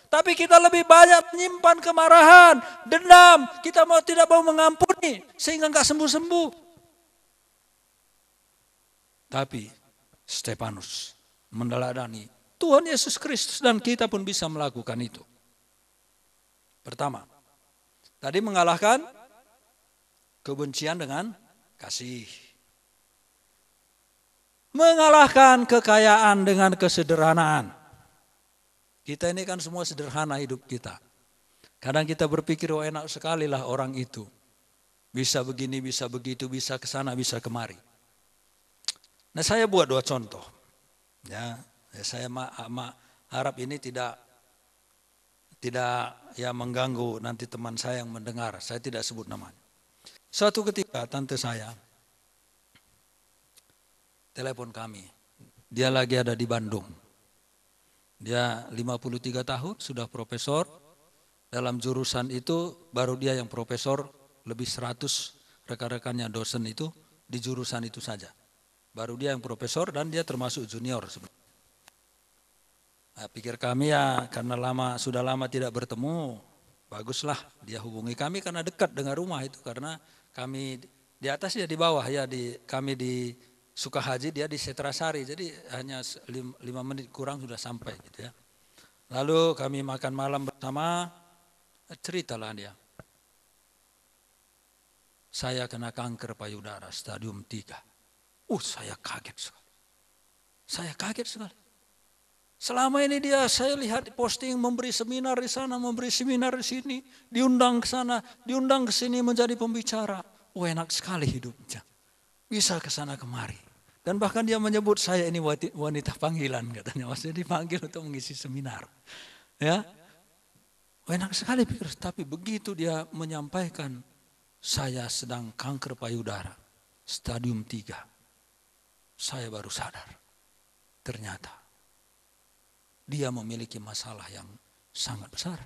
Tapi kita lebih banyak menyimpan kemarahan, dendam. Kita tidak mau mengampuni sehingga nggak sembuh-sembuh. Tapi Stefanus meneladani Tuhan Yesus Kristus dan kita pun bisa melakukan itu. Pertama, tadi mengalahkan kebencian dengan kasih. Mengalahkan kekayaan dengan kesederhanaan. Kita ini kan semua sederhana hidup kita. Kadang kita berpikir, oh enak sekali lah orang itu. Bisa begini, bisa begitu, bisa ke sana, bisa kemari. Nah saya buat 2 contoh. Ya, saya harap ini tidak ya mengganggu nanti teman saya yang mendengar. Saya tidak sebut namanya. Suatu ketika tante saya telepon kami. Dia lagi ada di Bandung. Dia 53 tahun, sudah profesor. Dalam jurusan itu baru dia yang profesor, lebih 100 rekan-rekannya dosen itu di jurusan itu saja. Baru dia yang profesor dan dia termasuk junior sebenarnya. Nah, pikir kami ya karena sudah lama tidak bertemu, baguslah dia hubungi kami karena dekat dengan rumah itu. Karena kami di atas dia di bawah ya, kami di Sukahaji, dia di Setrasari, jadi hanya 5 menit kurang sudah sampai gitu ya. Lalu kami makan malam bersama, ceritalah dia. Saya kena kanker payudara stadium 3. Saya kaget sekali. Saya kaget sekali. Selama ini saya lihat posting memberi seminar di sana, memberi seminar di sini, diundang ke sana, diundang ke sini menjadi pembicara. Enak sekali hidupnya. Bisa ke sana kemari. Dan bahkan dia menyebut saya ini wanita panggilan katanya. Maksudnya dipanggil untuk mengisi seminar. Ya, enak sekali pikir. Tapi begitu dia menyampaikan saya sedang kanker payudara stadium 3. Saya baru sadar. Ternyata dia memiliki masalah yang sangat besar.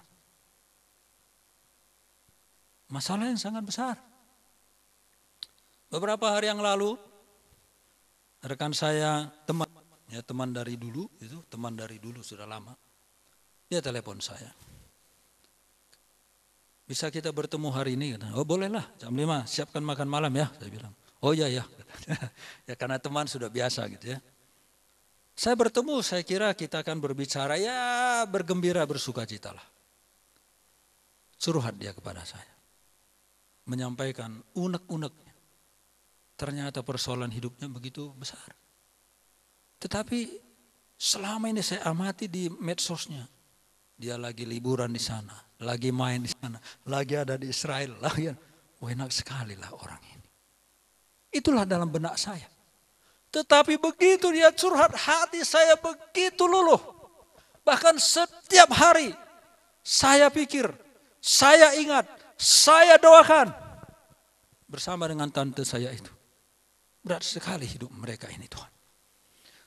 Masalah yang sangat besar. Beberapa hari yang lalu, rekan saya, teman dari dulu, sudah lama, dia telepon saya. Bisa kita bertemu hari ini? Oh bolehlah, jam 5, siapkan makan malam ya, saya bilang. Oh ya. Ya karena teman sudah biasa gitu ya. Saya bertemu, saya kira kita akan berbicara, ya bergembira, bersukacita lah. Curhat dia kepada saya. Menyampaikan unek-uneknya. Ternyata persoalan hidupnya begitu besar. Tetapi selama ini saya amati di medsosnya. Dia lagi liburan di sana, lagi main di sana, lagi ada di Israel. Enak sekali lah orang ini. Itulah dalam benak saya. Tetapi begitu dia curhat, hati saya begitu luluh. Bahkan setiap hari saya pikir, saya ingat, saya doakan. Bersama dengan tante saya itu. Berat sekali hidup mereka ini Tuhan.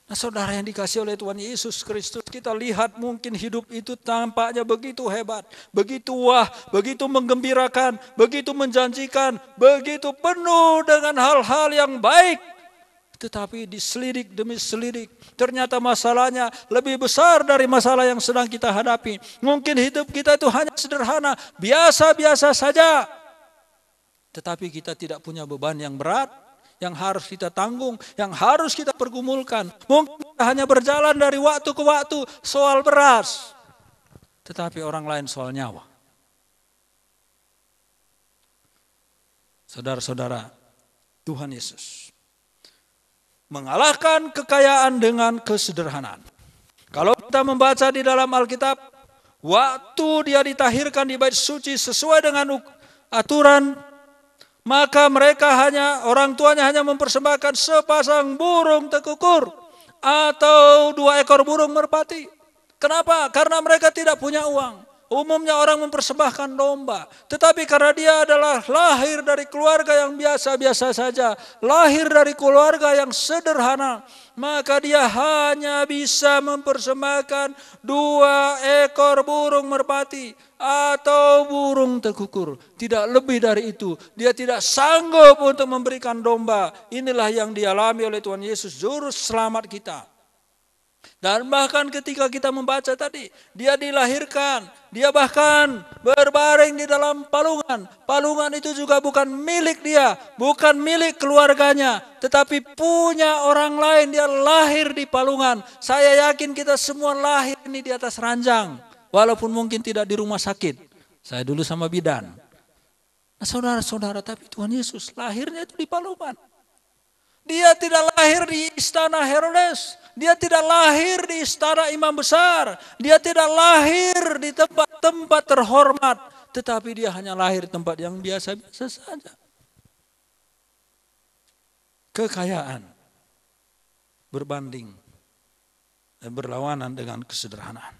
Nah saudara yang dikasih oleh Tuhan Yesus Kristus, kita lihat mungkin hidup itu tampaknya begitu hebat, begitu wah, begitu menggembirakan, begitu menjanjikan, begitu penuh dengan hal-hal yang baik. Tetapi diselidik demi selidik, ternyata masalahnya lebih besar dari masalah yang sedang kita hadapi. Mungkin hidup kita itu hanya sederhana, biasa-biasa saja. Tetapi kita tidak punya beban yang berat, yang harus kita tanggung, yang harus kita pergumulkan. Mungkin kita hanya berjalan dari waktu ke waktu soal beras. Tetapi orang lain soal nyawa. Saudara-saudara, Tuhan Yesus mengalahkan kekayaan dengan kesederhanaan. Kalau kita membaca di dalam Alkitab, waktu dia ditahirkan di bait suci sesuai dengan aturan, maka orang tuanya hanya mempersembahkan sepasang burung tekukur atau 2 ekor burung merpati. Kenapa? Karena mereka tidak punya uang. Umumnya orang mempersembahkan domba. Tetapi karena dia adalah lahir dari keluarga yang biasa-biasa saja, lahir dari keluarga yang sederhana, maka dia hanya bisa mempersembahkan 2 ekor burung merpati atau burung tekukur. Tidak lebih dari itu. Dia tidak sanggup untuk memberikan domba. Inilah yang dialami oleh Tuhan Yesus, juru selamat kita. Dan bahkan ketika kita membaca tadi, dia dilahirkan, dia bahkan berbaring di dalam palungan. Palungan itu juga bukan milik dia, bukan milik keluarganya, tetapi punya orang lain. Dia lahir di palungan. Saya yakin kita semua lahir ini di atas ranjang, walaupun mungkin tidak di rumah sakit. Saya dulu sama bidan. Nah, saudara-saudara, tapi Tuhan Yesus lahirnya itu di palungan. Dia tidak lahir di istana Herodes. Dia tidak lahir di istana imam besar. Dia tidak lahir di tempat-tempat terhormat. Tetapi dia hanya lahir di tempat yang biasa-biasa saja. Kekayaan berbanding dan berlawanan dengan kesederhanaan.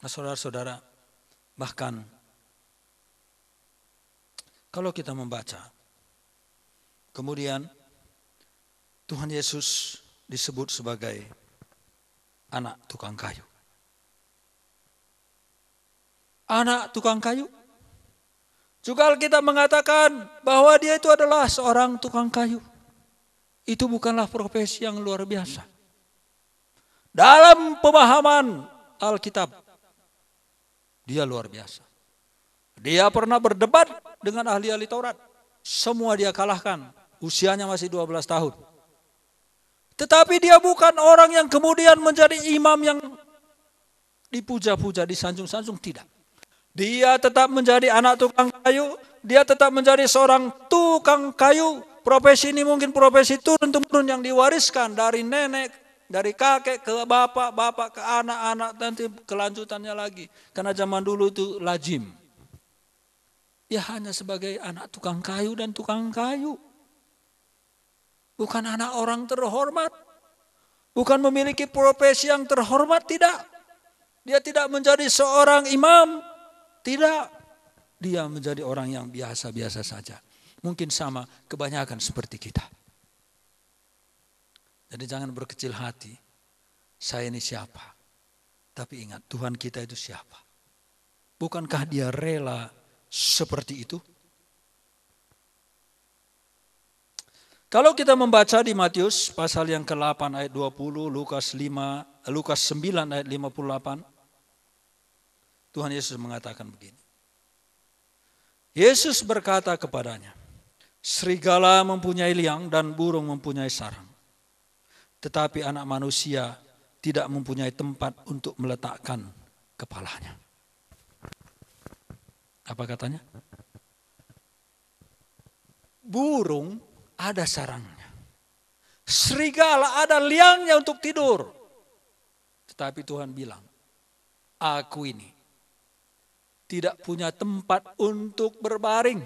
Nah, saudara-saudara, bahkan kalau kita membaca, kemudian Tuhan Yesus disebut sebagai anak tukang kayu. Anak tukang kayu. Juga Alkitab mengatakan bahwa dia itu adalah seorang tukang kayu. Itu bukanlah profesi yang luar biasa. Dalam pemahaman Alkitab, dia luar biasa. Dia pernah berdebat dengan ahli-ahli Taurat. Semua dia kalahkan. Usianya masih 12 tahun. Tetapi dia bukan orang yang kemudian menjadi imam yang dipuja-puja, disanjung-sanjung. Tidak. Dia tetap menjadi anak tukang kayu. Dia tetap menjadi seorang tukang kayu. Profesi ini mungkin profesi turun-temurun yang diwariskan dari nenek, dari kakek ke bapak, bapak ke anak-anak, nanti kelanjutannya lagi. Karena zaman dulu itu lazim. Dia hanya sebagai anak tukang kayu dan tukang kayu. Bukan anak orang terhormat. Bukan memiliki profesi yang terhormat, tidak. Dia tidak menjadi seorang imam, tidak. Dia menjadi orang yang biasa-biasa saja. Mungkin sama kebanyakan seperti kita. Jadi jangan berkecil hati. Saya ini siapa? Tapi ingat, Tuhan kita itu siapa? Bukankah dia rela seperti itu? Kalau kita membaca di Matius pasal yang ke-8 ayat 20, Lukas 9 ayat 58, Tuhan Yesus mengatakan begini. Yesus berkata kepadanya, serigala mempunyai liang dan burung mempunyai sarang. Tetapi anak manusia tidak mempunyai tempat untuk meletakkan kepalanya. Apa katanya? Burung ada sarangnya. Serigala ada liangnya untuk tidur. Tetapi Tuhan bilang, aku ini tidak punya tempat untuk berbaring.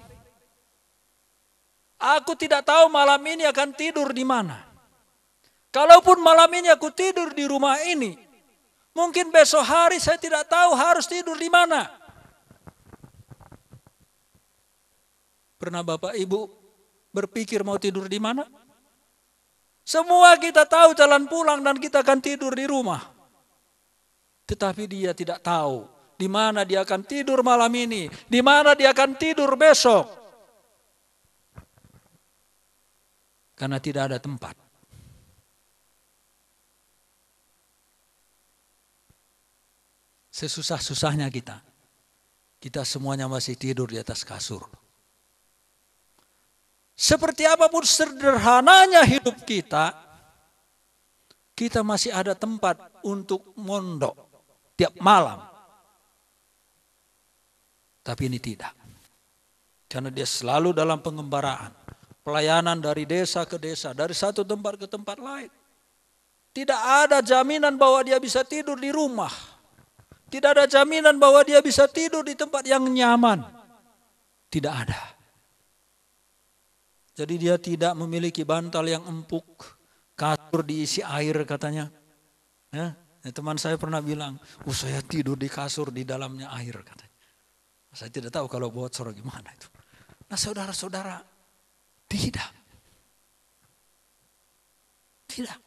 Aku tidak tahu malam ini akan tidur di mana. Kalaupun malam ini aku tidur di rumah ini, mungkin besok hari saya tidak tahu harus tidur di mana. Pernah Bapak Ibu berpikir mau tidur di mana? Semua kita tahu jalan pulang dan kita akan tidur di rumah. Tetapi dia tidak tahu di mana dia akan tidur malam ini, di mana dia akan tidur besok. Karena tidak ada tempat. Sesusah-susahnya kita semuanya masih tidur di atas kasur. Seperti apapun sederhananya hidup kita masih ada tempat untuk mondok tiap malam. Tapi ini tidak. Karena dia selalu dalam pengembaraan. Pelayanan dari desa ke desa, dari satu tempat ke tempat lain. Tidak ada jaminan bahwa dia bisa tidur di rumah. Tidak ada jaminan bahwa dia bisa tidur di tempat yang nyaman. Tidak ada. Jadi dia tidak memiliki bantal yang empuk, kasur diisi air katanya. Ya, teman saya pernah bilang, saya tidur di kasur di dalamnya air katanya. Saya tidak tahu kalau bocor gimana itu. Nah saudara-saudara, tidak. Tidak.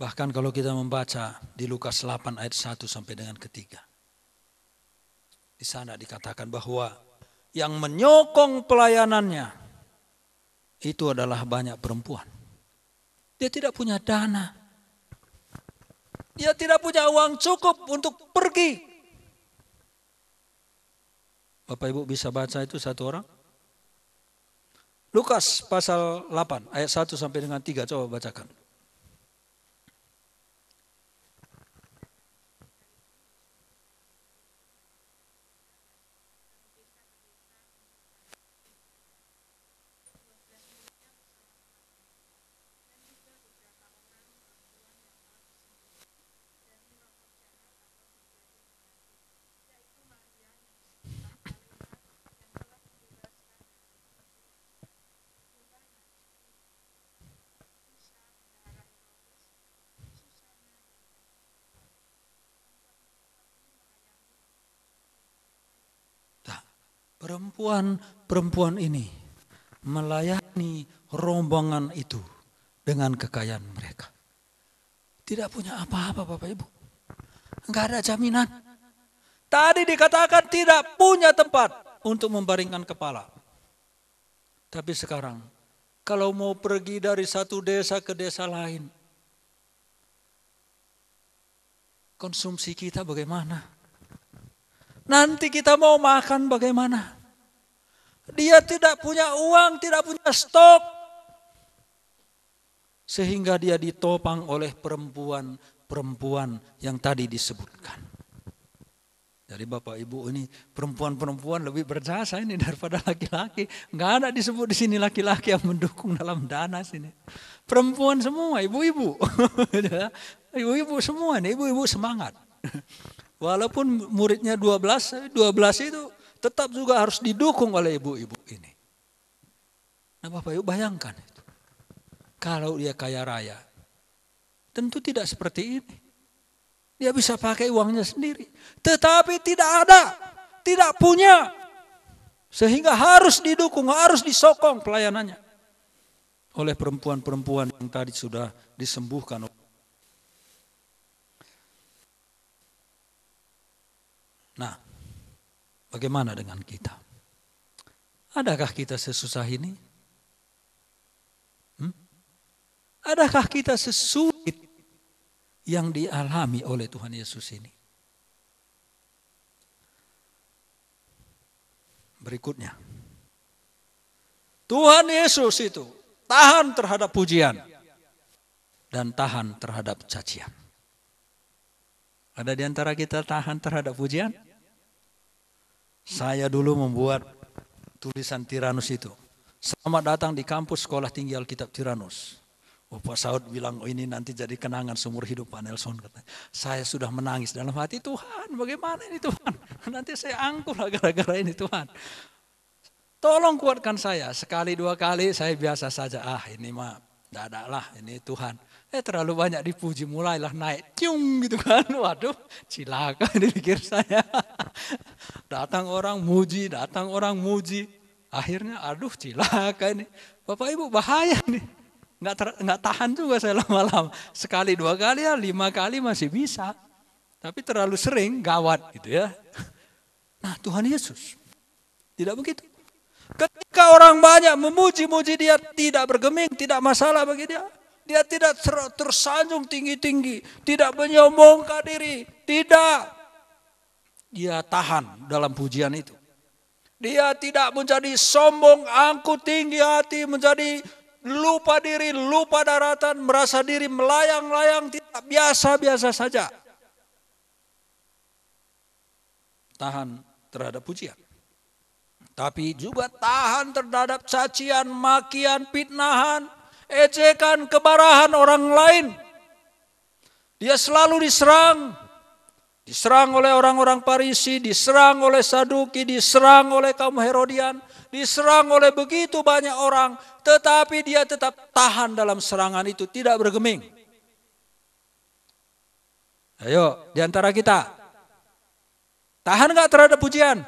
Bahkan kalau kita membaca di Lukas 8 ayat 1 sampai dengan ke-3. Di sana dikatakan bahwa yang menyokong pelayanannya itu adalah banyak perempuan. Dia tidak punya dana. Dia tidak punya uang cukup untuk pergi. Bapak Ibu bisa baca itu satu orang? Lukas pasal 8 ayat 1 sampai dengan 3, coba bacakan. Perempuan-perempuan ini melayani rombongan itu dengan kekayaan mereka. Tidak punya apa-apa Bapak Ibu. Enggak ada jaminan. Tadi dikatakan tidak punya tempat untuk membaringkan kepala. Tapi sekarang kalau mau pergi dari satu desa ke desa lain, konsumsi kita bagaimana? Nanti kita mau makan bagaimana? Dia tidak punya uang, tidak punya stok. Sehingga dia ditopang oleh perempuan-perempuan yang tadi disebutkan. Jadi Bapak Ibu ini perempuan-perempuan lebih berjasa ini daripada laki-laki. Enggak ada disebut di sini laki-laki yang mendukung dalam dana sini. Perempuan semua, ibu-ibu. Ibu-ibu semua nih, ibu-ibu semangat. Walaupun muridnya 12 itu tetap juga harus didukung oleh ibu-ibu ini. Nah Bapak Ibu bayangkan itu. Kalau dia kaya raya, tentu tidak seperti ini. Dia bisa pakai uangnya sendiri. Tetapi tidak ada, tidak punya. Sehingga harus didukung, harus disokong pelayanannya. Oleh perempuan-perempuan yang tadi sudah disembuhkan. Nah, bagaimana dengan kita? Adakah kita sesusah ini? Adakah kita sesulit yang dialami oleh Tuhan Yesus ini? Berikutnya, Tuhan Yesus itu tahan terhadap pujian dan tahan terhadap cacian. Ada di antara kita tahan terhadap pujian? Saya dulu membuat tulisan Tiranus itu. Selamat datang di kampus Sekolah Tinggi Alkitab Tiranus. Pak Saud bilang, oh ini nanti jadi kenangan seumur hidup Pak Nelson. Katanya. Saya sudah menangis dalam hati, Tuhan bagaimana ini Tuhan. Nanti saya angkuh lah gara-gara ini Tuhan. Tolong kuatkan saya. Sekali dua kali saya biasa saja. Ini mah tidak lah ini Tuhan. Terlalu banyak dipuji, mulailah naik. Ciung gitu kan. Waduh cilaka dipikir saya. Datang orang muji. Akhirnya aduh cilaka ini. Bapak Ibu bahaya nih. Nggak tahan juga saya lama-lama. Sekali dua kali 5 kali masih bisa. Tapi terlalu sering gawat gitu ya. Nah Tuhan Yesus tidak begitu. Ketika orang banyak memuji-muji dia tidak bergeming, tidak masalah bagi dia. Dia tidak tersanjung tinggi-tinggi, tidak menyombongkan diri, tidak. Dia tahan dalam pujian itu. Dia tidak menjadi sombong, angkuh tinggi hati, menjadi lupa diri, lupa daratan, merasa diri melayang-layang, tidak biasa-biasa saja. Tahan terhadap pujian. Tapi juga tahan terhadap cacian, makian, fitnahan, ejekan, kemarahan orang lain. Dia selalu diserang. Diserang oleh orang-orang Farisi, diserang oleh Saduki, diserang oleh kaum Herodian, diserang oleh begitu banyak orang. Tetapi dia tetap tahan dalam serangan itu, tidak bergeming. Ayo, di antara kita. Tahan gak terhadap pujian?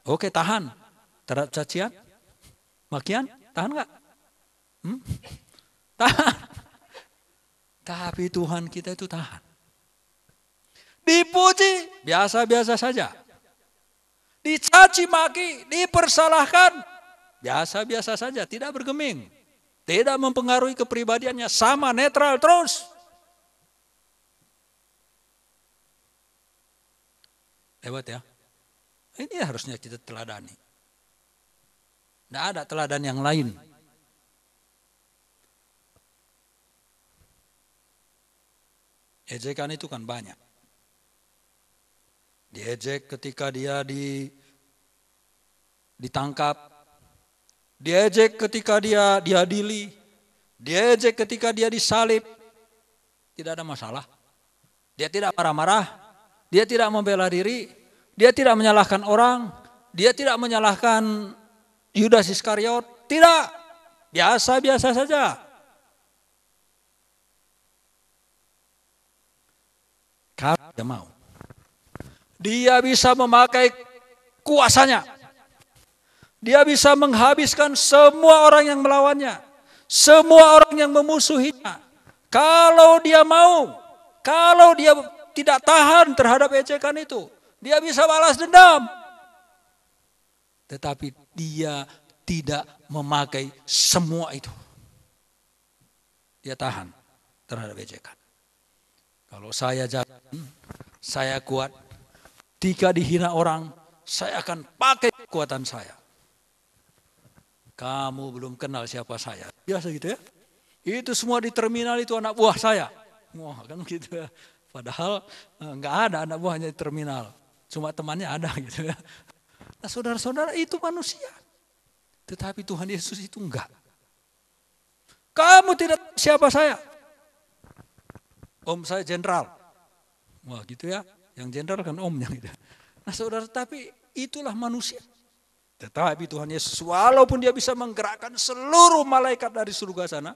Oke, tahan. Terhadap cacian? Makian? Tahan gak? Tahan. Tapi Tuhan kita itu tahan. Dipuji, biasa-biasa saja. Dicaci maki, dipersalahkan, biasa-biasa saja, tidak bergeming. Tidak mempengaruhi kepribadiannya, sama netral terus. Hebat ya. Ini harusnya kita teladani. Tidak ada teladan yang lain. Ejekan itu kan banyak. Diejek ketika dia ditangkap. Diejek ketika dia diadili. Diejek ketika dia disalib. Tidak ada masalah. Dia tidak marah-marah. Dia tidak membela diri. Dia tidak menyalahkan orang. Dia tidak menyalahkan Yudas Iskariot. Tidak. Biasa-biasa saja. Kalau dia mau. Dia bisa memakai kuasanya. Dia bisa menghabiskan semua orang yang melawannya. Semua orang yang memusuhinya. Kalau dia mau. Kalau dia tidak tahan terhadap ejekan itu. Dia bisa balas dendam. Tetapi dia tidak memakai semua itu. Dia tahan terhadap ejekan. Kalau saya jalan, saya kuat. Jika dihina orang, saya akan pakai kekuatan saya. Kamu belum kenal siapa saya. Biasa gitu ya. Itu semua di terminal itu anak buah saya. Wah kan gitu ya. Padahal enggak ada anak buahnya di terminal. Cuma temannya ada gitu ya. Nah saudara-saudara itu manusia. Tetapi Tuhan Yesus itu enggak. Kamu tidak tahu siapa saya. Om saya jenderal. Wah gitu ya. Yang jenderal kan omnya gitu. Nah saudara, tapi itulah manusia. Tetapi Tuhan Yesus walaupun dia bisa menggerakkan seluruh malaikat dari surga sana.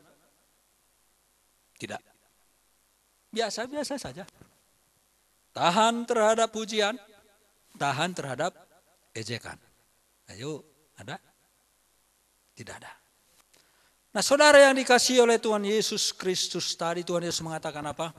Tidak. Biasa-biasa saja. Tahan terhadap pujian. Tahan terhadap ejekan. Ayo, ada? Tidak ada. Nah saudara yang dikasihi oleh Tuhan Yesus Kristus tadi, Tuhan Yesus mengatakan apa?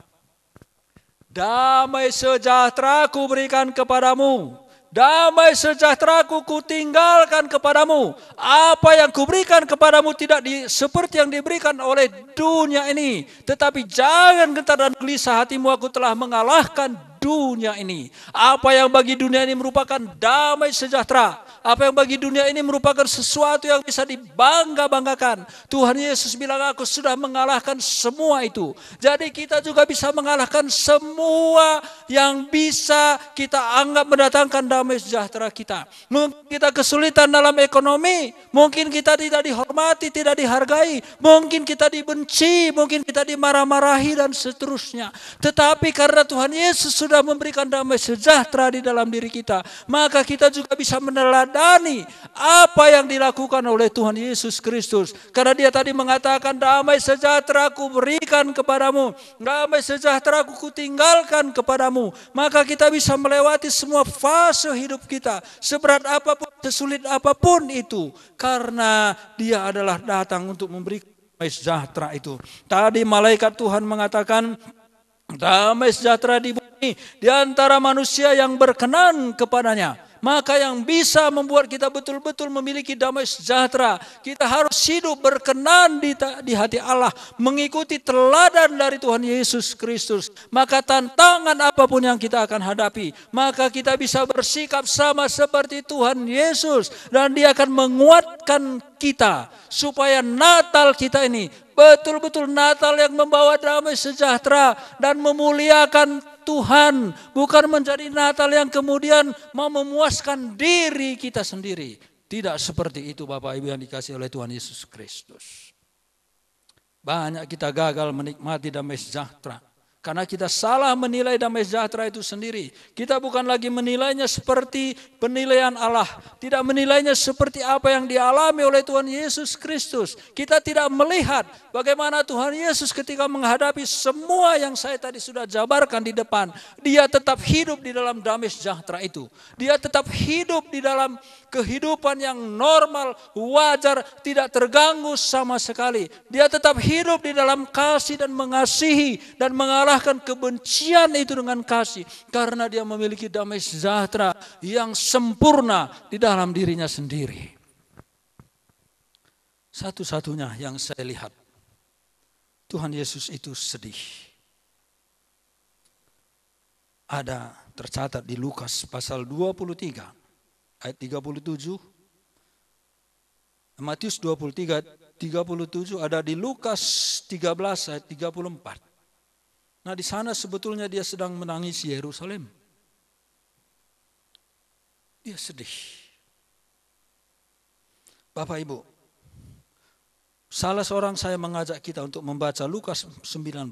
Damai sejahtera ku berikan kepadamu. Damai sejahtera ku tinggalkan kepadamu. Apa yang kuberikan kepadamu tidak seperti yang diberikan oleh dunia ini. Tetapi jangan gentar dan gelisah hatimu, aku telah mengalahkan dunia ini. Apa yang bagi dunia ini merupakan damai sejahtera. Apa yang bagi dunia ini merupakan sesuatu yang bisa dibangga-banggakan. Tuhan Yesus bilang, aku sudah mengalahkan semua itu. Jadi kita juga bisa mengalahkan semua yang bisa kita anggap mendatangkan damai sejahtera kita. Mungkin kita kesulitan dalam ekonomi. Mungkin kita tidak dihormati, tidak dihargai. Mungkin kita dibenci, mungkin kita dimarah-marahi dan seterusnya. Tetapi karena Tuhan Yesus sudah memberikan damai sejahtera di dalam diri kita, maka kita juga bisa meneladani apa yang dilakukan oleh Tuhan Yesus Kristus. Karena dia tadi mengatakan damai sejahtera ku berikan kepadamu, damai sejahtera ku tinggalkan kepadamu. Maka kita bisa melewati semua fase hidup kita, seberat apapun, sesulit apapun itu, karena dia adalah datang untuk memberi damai sejahtera itu. Tadi malaikat Tuhan mengatakan damai sejahtera di bumi di antara manusia yang berkenan kepadanya. Maka yang bisa membuat kita betul-betul memiliki damai sejahtera, kita harus hidup berkenan di hati Allah, mengikuti teladan dari Tuhan Yesus Kristus. Maka tantangan apapun yang kita akan hadapi, maka kita bisa bersikap sama seperti Tuhan Yesus. Dan dia akan menguatkan kita supaya Natal kita ini betul-betul Natal yang membawa damai sejahtera dan memuliakan Tuhan, bukan menjadi Natal yang kemudian mau memuaskan diri kita sendiri. Tidak seperti itu Bapak Ibu yang dikasihi oleh Tuhan Yesus Kristus. Banyak kita gagal menikmati damai sejahtera Karena kita salah menilai damai sejahtera itu sendiri. Kita bukan lagi menilainya seperti penilaian Allah. Tidak menilainya seperti apa yang dialami oleh Tuhan Yesus Kristus. Kita tidak melihat bagaimana Tuhan Yesus ketika menghadapi semua yang saya tadi sudah jabarkan di depan. Dia tetap hidup di dalam damai sejahtera itu. Dia tetap hidup di dalam kehidupan yang normal, wajar, tidak terganggu sama sekali. Dia tetap hidup di dalam kasih dan mengasihi dan mengalahkan kebencian itu dengan kasih. Karena dia memiliki damai sejahtera yang sempurna di dalam dirinya sendiri. Satu-satunya yang saya lihat, Tuhan Yesus itu sedih. Ada tercatat di Lukas pasal 23. Ayat 37, Matius 23, 37, ada di Lukas 13 ayat 34. Nah di sana sebetulnya dia sedang menangis Yerusalem. Dia sedih. Bapak Ibu, salah seorang saya mengajak kita untuk membaca Lukas 19.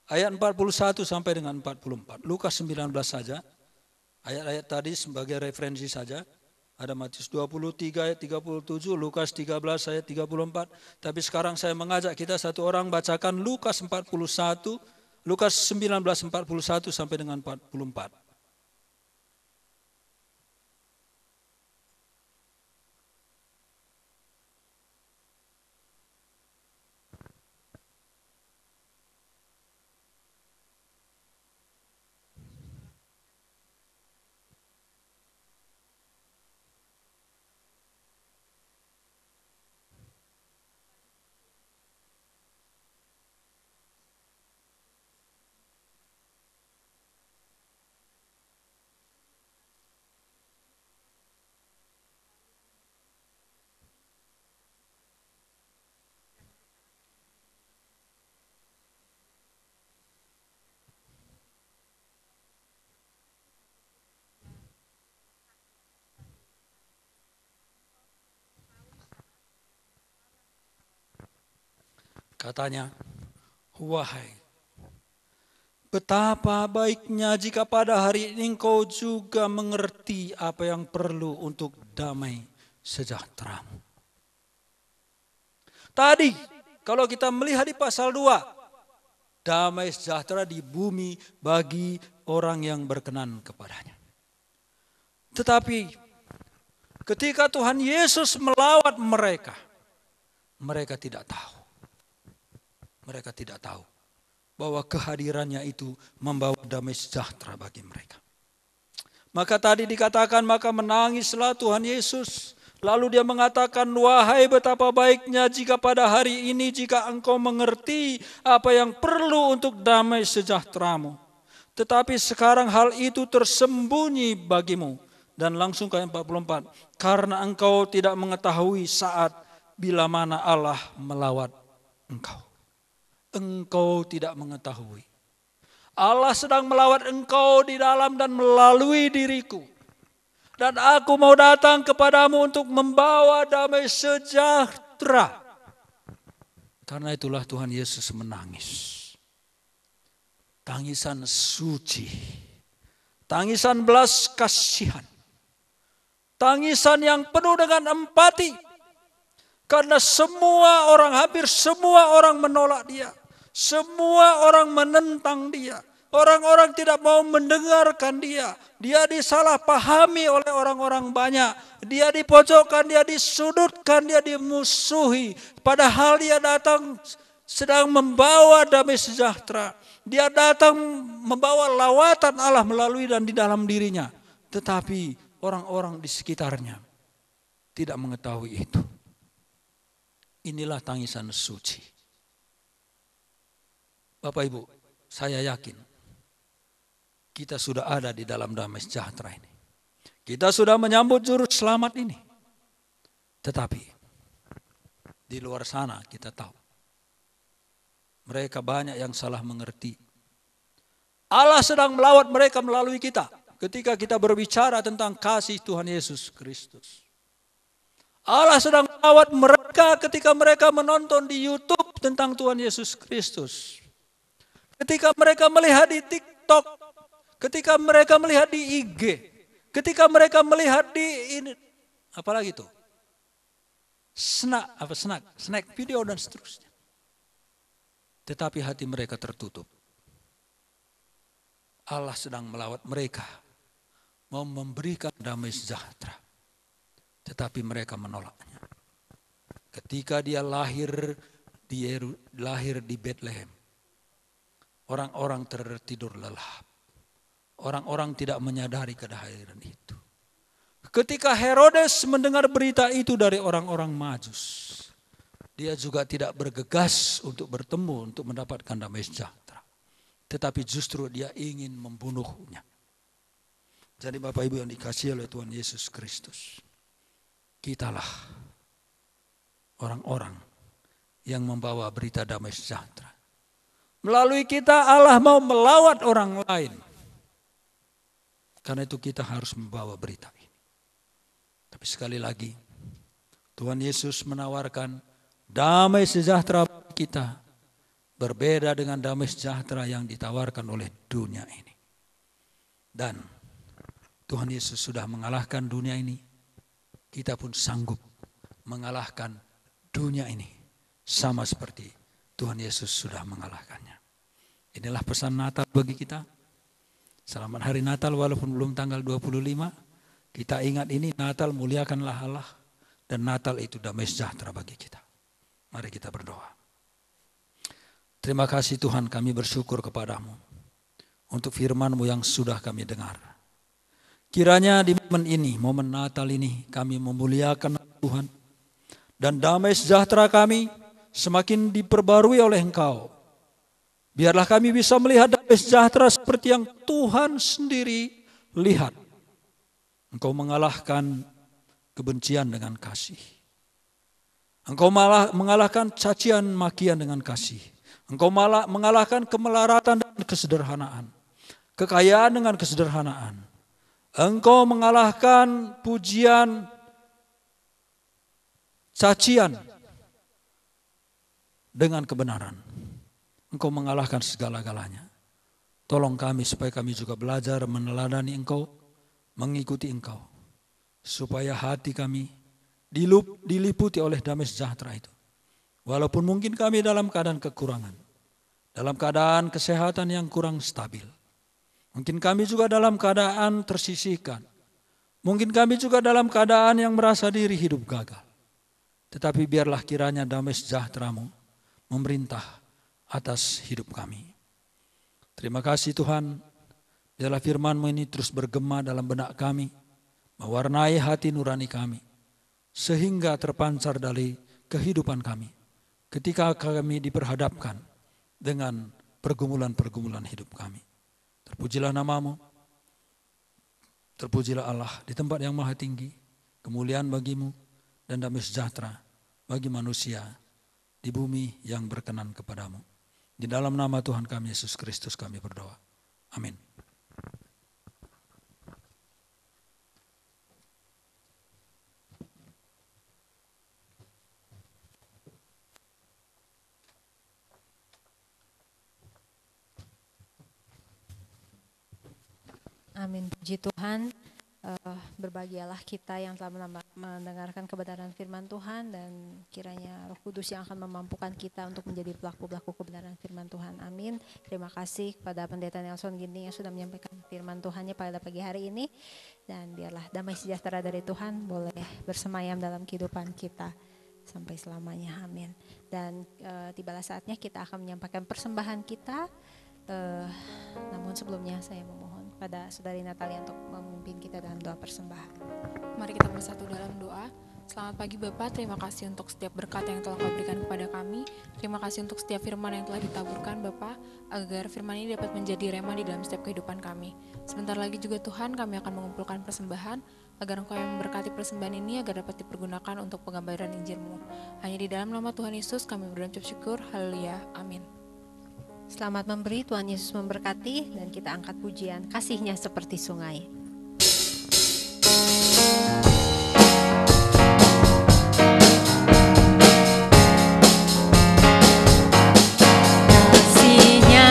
Ayat 41 sampai dengan 44. Lukas 19 saja. Ayat-ayat tadi sebagai referensi saja. Ada Matius 23 ayat 37, Lukas 13 ayat 34. Tapi sekarang saya mengajak kita satu orang bacakan Lukas 41, Lukas 19 41 sampai dengan 44. Katanya, wahai, betapa baiknya jika pada hari ini engkau juga mengerti apa yang perlu untuk damai sejahteramu. Tadi, kalau kita melihat di pasal 2, damai sejahtera di bumi bagi orang yang berkenan kepadanya. Tetapi, ketika Tuhan Yesus melawat mereka, mereka tidak tahu. Mereka tidak tahu bahwa kehadirannya itu membawa damai sejahtera bagi mereka. Maka tadi dikatakan, maka menangislah Tuhan Yesus. Lalu dia mengatakan, wahai betapa baiknya jika pada hari ini jika engkau mengerti apa yang perlu untuk damai sejahteramu. Tetapi sekarang hal itu tersembunyi bagimu. Dan langsung ke 44. Karena engkau tidak mengetahui saat bila mana Allah melawat engkau. Engkau tidak mengetahui. Allah sedang melawat engkau di dalam dan melalui diriku. Dan aku mau datang kepadamu untuk membawa damai sejahtera. Karena itulah Tuhan Yesus menangis. Tangisan suci. Tangisan belas kasihan. Tangisan yang penuh dengan empati. Karena semua orang, hampir semua orang menolak dia. Semua orang menentang dia. Orang-orang tidak mau mendengarkan dia. Dia disalahpahami oleh orang-orang banyak. Dia dipojokkan, dia disudutkan, dia dimusuhi. Padahal dia datang sedang membawa damai sejahtera. Dia datang membawa lawatan Allah melalui dan di dalam dirinya. Tetapi orang-orang di sekitarnya tidak mengetahui itu. Inilah tangisan suci. Bapak Ibu, saya yakin kita sudah ada di dalam damai sejahtera ini. Kita sudah menyambut juru selamat ini. Tetapi di luar sana kita tahu mereka banyak yang salah mengerti. Allah sedang melawat mereka melalui kita ketika kita berbicara tentang kasih Tuhan Yesus Kristus. Allah sedang melawat mereka ketika mereka menonton di YouTube tentang Tuhan Yesus Kristus. ketika mereka melihat di TikTok, ketika mereka melihat di IG, ketika mereka melihat di ini, apalagi tuh, snack video dan seterusnya. Tetapi hati mereka tertutup. Allah sedang melawat mereka, mau memberikan damai sejahtera. Tetapi mereka menolaknya. Ketika dia lahir di Bethlehem, orang-orang tertidur lelap. Orang-orang tidak menyadari kehadiran itu. Ketika Herodes mendengar berita itu dari orang-orang Majus, dia juga tidak bergegas untuk bertemu, untuk mendapatkan damai sejahtera. Tetapi justru dia ingin membunuhnya. Jadi Bapak Ibu yang dikasihi oleh Tuhan Yesus Kristus, kitalah orang-orang yang membawa berita damai sejahtera. Melalui kita Allah mau melawat orang lain. Karena itu kita harus membawa berita ini. Tapi sekali lagi, Tuhan Yesus menawarkan damai sejahtera kita. Berbeda dengan damai sejahtera yang ditawarkan oleh dunia ini. Dan Tuhan Yesus sudah mengalahkan dunia ini. Kita pun sanggup mengalahkan dunia ini. Sama seperti Tuhan Yesus sudah mengalahkannya. Inilah pesan Natal bagi kita. Selamat hari Natal walaupun belum tanggal 25. Kita ingat ini, Natal muliakanlah Allah. Dan Natal itu damai sejahtera bagi kita. Mari kita berdoa. Terima kasih Tuhan, kami bersyukur kepadamu. Untuk firman-Mu yang sudah kami dengar. Kiranya di momen ini, momen Natal ini, kami memuliakan Tuhan. Dan damai sejahtera kami semakin diperbarui oleh Engkau. Biarlah kami bisa melihat damai sejahtera seperti yang Tuhan sendiri lihat. Engkau mengalahkan kebencian dengan kasih. Engkau malah mengalahkan cacian makian dengan kasih. Engkau malah mengalahkan kemelaratan dan kesederhanaan. Kekayaan dengan kesederhanaan. Engkau mengalahkan pujian, cacian dengan kebenaran. Engkau mengalahkan segala-galanya. Tolong kami supaya kami juga belajar meneladani Engkau, mengikuti Engkau. Supaya hati kami diliputi oleh damai sejahtera itu. Walaupun mungkin kami dalam keadaan kekurangan. Dalam keadaan kesehatan yang kurang stabil. Mungkin kami juga dalam keadaan tersisihkan. Mungkin kami juga dalam keadaan yang merasa diri hidup gagal. Tetapi biarlah kiranya damai sejahtera-Mu memerintah atas hidup kami. Terima kasih Tuhan. Biarlah firman-Mu ini terus bergema dalam benak kami. Mewarnai hati nurani kami. Sehingga terpancar dari kehidupan kami. Ketika kami diperhadapkan dengan pergumulan-pergumulan hidup kami. Terpujilah nama-Mu. Terpujilah Allah di tempat yang maha tinggi. Kemuliaan bagi-Mu dan damai sejahtera bagi manusia di bumi yang berkenan kepadamu. Di dalam nama Tuhan kami Yesus Kristus kami berdoa. Amin. Amin, puji Tuhan. Berbahagialah kita yang telah mendengarkan kebenaran firman Tuhan dan kiranya Roh Kudus yang akan memampukan kita untuk menjadi pelaku-pelaku kebenaran firman Tuhan. Amin. Terima kasih kepada Pendeta Nelson Ginting yang sudah menyampaikan firman Tuhannya pada pagi hari ini. Dan biarlah damai sejahtera dari Tuhan boleh bersemayam dalam kehidupan kita sampai selamanya. Amin. Dan tibalah saatnya kita akan menyampaikan persembahan kita. Namun sebelumnya saya memohon pada Saudari Natalia untuk memimpin kita dalam doa persembahan. Mari kita bersatu dalam doa. Selamat pagi Bapak, terima kasih untuk setiap berkat yang telah Kau berikan kepada kami. Terima kasih untuk setiap firman yang telah ditaburkan Bapak, agar firman ini dapat menjadi rema di dalam setiap kehidupan kami. Sebentar lagi juga Tuhan, kami akan mengumpulkan persembahan, agar Engkau yang memberkati persembahan ini agar dapat dipergunakan untuk penggambaran Injil-Mu. Hanya di dalam nama Tuhan Yesus kami berucap syukur. Haleluya. Amin. Selamat memberi, Tuhan Yesus memberkati, dan kita angkat pujian kasih-Nya seperti sungai. Kasih-Nya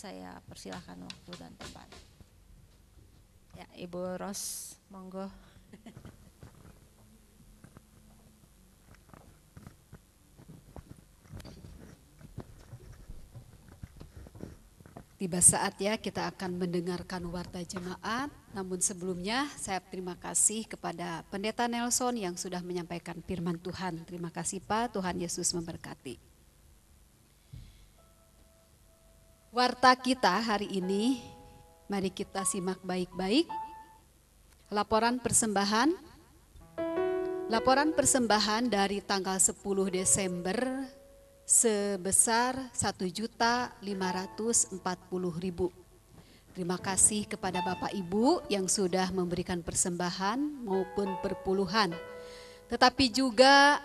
saya persilahkan waktu dan tempat. Ya, Ibu Ros, monggo. Tiba saatnya kita akan mendengarkan warta jemaat. Namun sebelumnya saya terima kasih kepada Pendeta Nelson yang sudah menyampaikan firman Tuhan. Terima kasih Pak, Tuhan Yesus memberkati. Warta kita hari ini, mari kita simak baik-baik. Laporan persembahan dari tanggal 10 Desember sebesar 1.540.000. Terima kasih kepada Bapak Ibu yang sudah memberikan persembahan maupun perpuluhan. Tetapi juga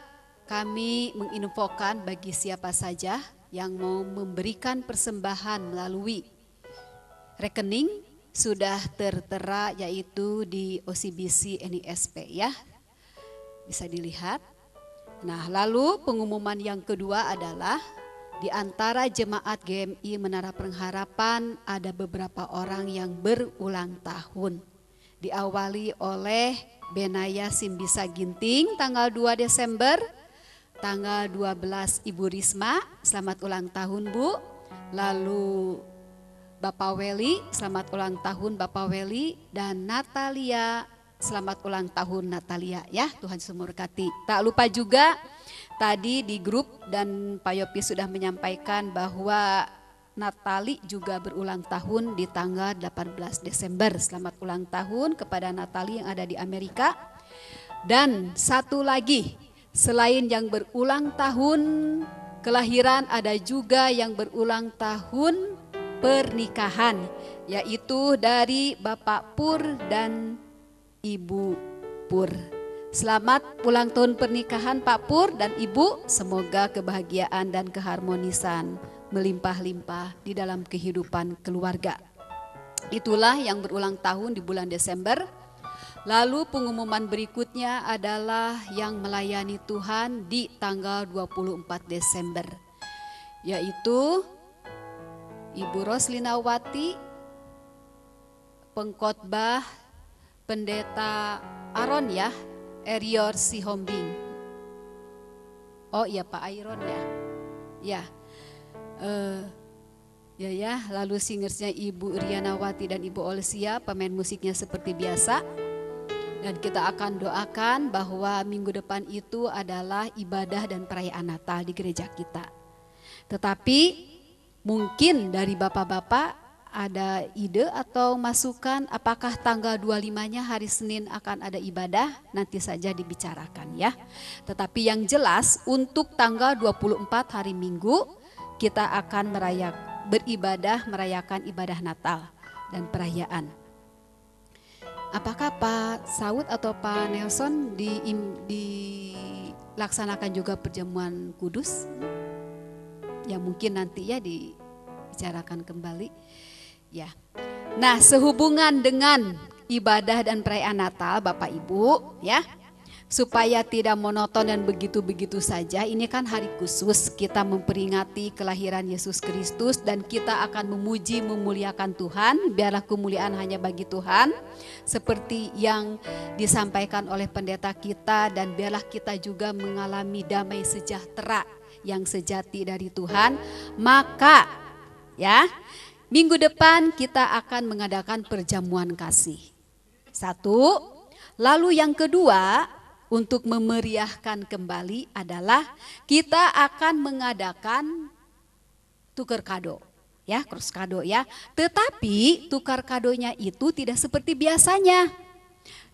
kami menginfokan bagi siapa saja yang mau memberikan persembahan melalui rekening sudah tertera, yaitu di OCBC NISP ya. Bisa dilihat. Nah, lalu pengumuman yang kedua adalah di antara jemaat GMI Menara Pengharapan ada beberapa orang yang berulang tahun. Diawali oleh Benaya Simbisa Ginting tanggal 2 Desember, tanggal 12 Ibu Risma, selamat ulang tahun Bu. Lalu Bapak Weli, selamat ulang tahun Bapak Weli, dan Natalia, selamat ulang tahun Natalia ya, Tuhan Yesus memberkati. Tak lupa juga tadi di grup dan Pak Yopi sudah menyampaikan bahwa Natali juga berulang tahun di tanggal 18 Desember. Selamat ulang tahun kepada Natali yang ada di Amerika. Dan satu lagi, selain yang berulang tahun kelahiran, ada juga yang berulang tahun pernikahan, yaitu dari Bapak Pur dan Ibu Pur. Selamat ulang tahun pernikahan Pak Pur dan Ibu. Semoga kebahagiaan dan keharmonisan melimpah-limpah di dalam kehidupan keluarga. Itulah yang berulang tahun di bulan Desember. Lalu pengumuman berikutnya adalah yang melayani Tuhan di tanggal 24 Desember. Yaitu Ibu Roslinawati, pengkhotbah Pendeta Aron ya, Erior Sihombing. Oh iya Pak Iron ya. Ya. Lalu singersnya Ibu Rianawati dan Ibu Olsia, pemain musiknya seperti biasa. Dan kita akan doakan bahwa minggu depan itu adalah ibadah dan perayaan Natal di gereja kita. Tetapi mungkin dari bapak-bapak ada ide atau masukan apakah tanggal 25-nya hari Senin akan ada ibadah, nanti saja dibicarakan ya. Tetapi yang jelas untuk tanggal 24 hari Minggu kita akan merayakan ibadah Natal dan perayaan. Apakah Pak Saud atau Pak Nelson dilaksanakan juga perjamuan kudus? Ya mungkin nanti ya dibicarakan kembali. Ya. Nah, sehubungan dengan ibadah dan perayaan Natal Bapak Ibu ya, supaya tidak monoton dan begitu-begitu saja, ini kan hari khusus kita memperingati kelahiran Yesus Kristus dan kita akan memuji memuliakan Tuhan. Biarlah kemuliaan hanya bagi Tuhan seperti yang disampaikan oleh pendeta kita, dan biarlah kita juga mengalami damai sejahtera yang sejati dari Tuhan. Maka ya, minggu depan kita akan mengadakan perjamuan kasih. Satu, lalu yang kedua untuk memeriahkan kembali adalah kita akan mengadakan tukar kado. Ya, cross kado ya. Tetapi tukar kadonya itu tidak seperti biasanya.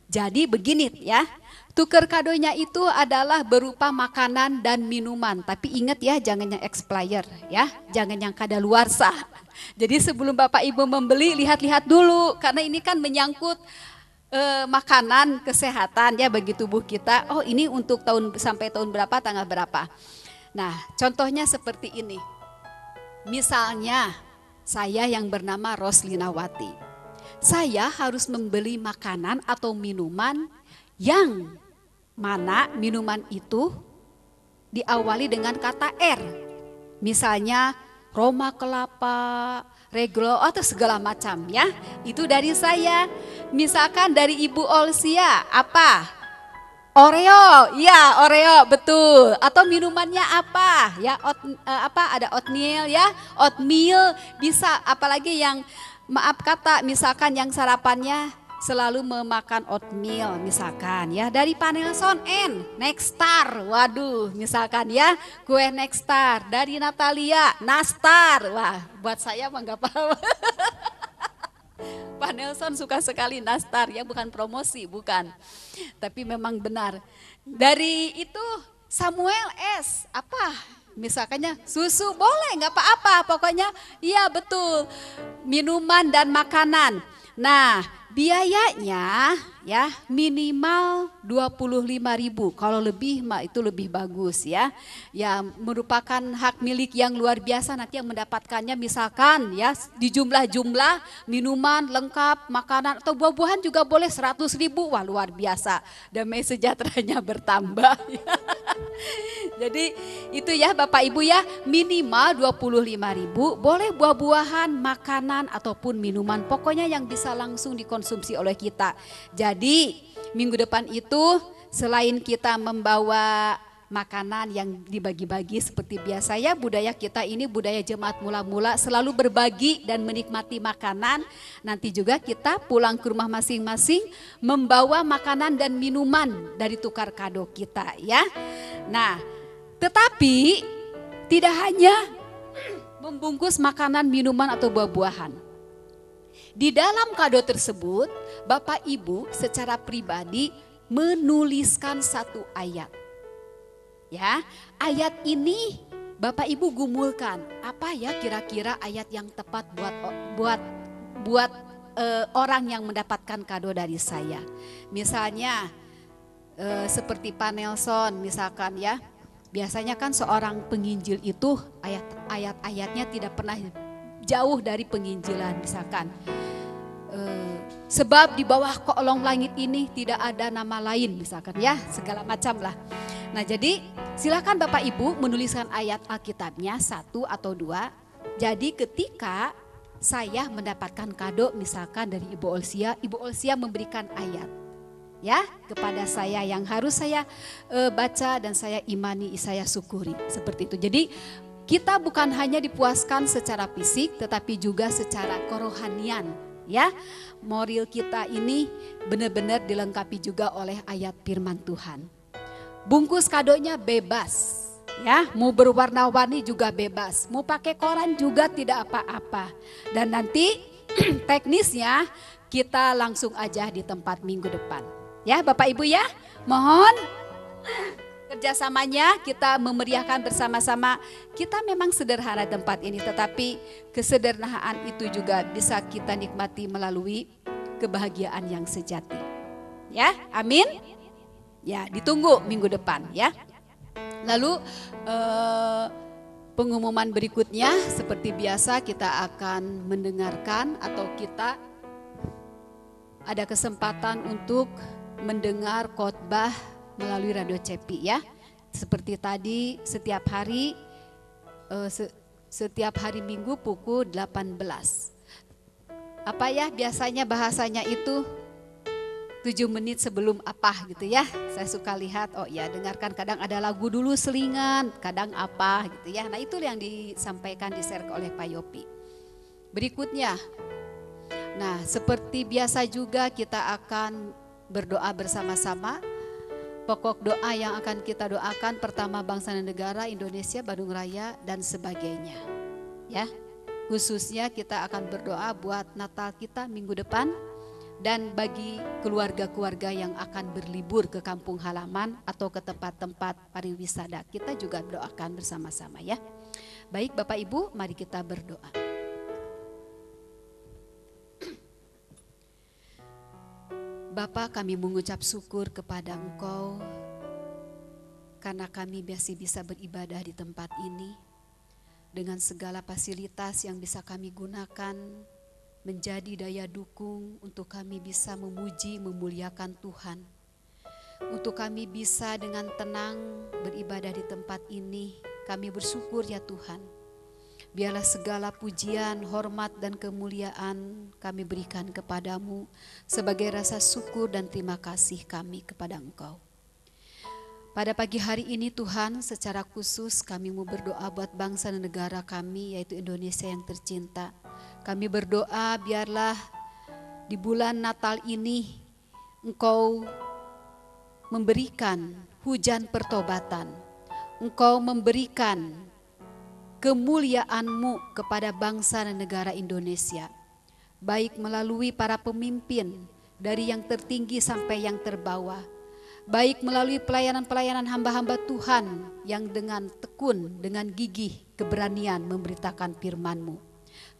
Jadi begini ya, tukar kadonya itu adalah berupa makanan dan minuman. Tapi ingat ya, jangan yang expired ya, jangan yang kadaluarsa. Jadi sebelum Bapak Ibu membeli, lihat-lihat dulu, karena ini kan menyangkut makanan kesehatan ya bagi tubuh kita. Oh ini untuk sampai tahun berapa, tanggal berapa. Nah contohnya seperti ini. Misalnya saya yang bernama Roslinawati, saya harus membeli makanan atau minuman yang mana minuman itu diawali dengan kata R. Misalnya Roma kelapa, reglo atau segala macam ya. Itu dari saya. Misalkan dari Ibu Olsia apa? Oreo, ya Oreo betul. Atau minumannya apa? Ya ada oatmeal ya, oatmeal bisa. Apalagi yang maaf kata, misalkan yang sarapannya selalu memakan oatmeal, misalkan ya dari Panelson Nexstar, waduh, misalkan ya kue Nexstar. Dari Natalia Nastar, wah buat saya mah nggak apa-apa. Pak Nelson suka sekali Nastar ya, bukan promosi, bukan. Tapi memang benar. Dari itu Samuel S. apa? Misalkannya susu boleh, nggak apa-apa. Pokoknya iya betul. Minuman dan makanan. Nah, biayanya ya minimal 25.000. Kalau lebih itu lebih bagus ya. Ya merupakan hak milik yang luar biasa, nanti yang mendapatkannya misalkan ya di jumlah-jumlah minuman lengkap, makanan atau buah-buahan juga boleh 100.000. Wah luar biasa. Damai sejahteranya bertambah. Jadi itu ya Bapak Ibu ya, minimal 25.000, boleh buah-buahan, makanan ataupun minuman, pokoknya yang bisa langsung dikonsumsi oleh kita. Jadi minggu depan itu selain kita membawa makanan yang dibagi-bagi seperti biasa ya, budaya kita ini budaya jemaat mula-mula selalu berbagi dan menikmati makanan. Nanti juga kita pulang ke rumah masing-masing membawa makanan dan minuman dari tukar kado kita ya. Nah, tetapi tidak hanya membungkus makanan, minuman atau buah-buahan. Di dalam kado tersebut, Bapak Ibu secara pribadi menuliskan satu ayat. Ya, ayat ini Bapak Ibu gumulkan, apa ya kira-kira ayat yang tepat buat orang yang mendapatkan kado dari saya. Misalnya seperti Pak Nelson misalkan ya. Biasanya kan seorang penginjil itu ayat-ayatnya tidak pernah jauh dari penginjilan misalkan. Sebab di bawah kolong langit ini tidak ada nama lain misalkan ya, segala macam lah. Nah jadi silakan Bapak Ibu menuliskan ayat Alkitabnya 1 atau 2. Jadi ketika saya mendapatkan kado misalkan dari Ibu Olsia memberikan ayat ya kepada saya yang harus saya baca dan saya imani, saya syukuri seperti itu. Jadi kita bukan hanya dipuaskan secara fisik tetapi juga secara kerohanian ya. Moral kita ini benar-benar dilengkapi juga oleh ayat firman Tuhan. Bungkus kadonya bebas ya, mau berwarna-warni juga bebas, mau pakai koran juga tidak apa-apa. Dan nanti teknisnya kita langsung aja di tempat minggu depan. Ya Bapak Ibu ya, mohon kerjasamanya kita memeriahkan bersama-sama. Kita memang sederhana tempat ini, tetapi kesederhanaan itu juga bisa kita nikmati melalui kebahagiaan yang sejati. Ya, amin. Ya, ditunggu minggu depan ya. Lalu pengumuman berikutnya seperti biasa kita akan mendengarkan atau kita ada kesempatan untuk mendengar khotbah melalui Radio Cepi ya. Seperti tadi setiap hari Minggu pukul 18. Apa ya biasanya bahasanya itu 7 menit sebelum apa gitu ya. Saya suka lihat, oh ya dengarkan, kadang ada lagu dulu selingan, kadang apa gitu ya. Nah itu yang disampaikan, di-share oleh Pak Yopi. Berikutnya, nah seperti biasa juga kita akan berdoa bersama-sama. Pokok doa yang akan kita doakan pertama bangsa dan negara Indonesia, Bandung Raya dan sebagainya. Ya, khususnya kita akan berdoa buat Natal kita minggu depan dan bagi keluarga-keluarga yang akan berlibur ke kampung halaman atau ke tempat-tempat pariwisata. Kita juga doakan bersama-sama ya. Baik Bapak Ibu, mari kita berdoa. Bapa, kami mengucap syukur kepada Engkau karena kami masih bisa beribadah di tempat ini dengan segala fasilitas yang bisa kami gunakan menjadi daya dukung untuk kami bisa memuji, memuliakan Tuhan. Untuk kami bisa dengan tenang beribadah di tempat ini, kami bersyukur ya Tuhan. Biarlah segala pujian, hormat, dan kemuliaan kami berikan kepadamu sebagai rasa syukur dan terima kasih kami kepada Engkau. Pada pagi hari ini Tuhan, secara khusus kami mau berdoa buat bangsa dan negara kami, yaitu Indonesia yang tercinta. Kami berdoa biarlah di bulan Natal ini Engkau memberikan hujan pertobatan. Engkau memberikan kemuliaan-Mu kepada bangsa dan negara Indonesia, baik melalui para pemimpin dari yang tertinggi sampai yang terbawah, baik melalui pelayanan-pelayanan hamba-hamba Tuhan yang dengan tekun, dengan gigih, keberanian memberitakan firman-Mu.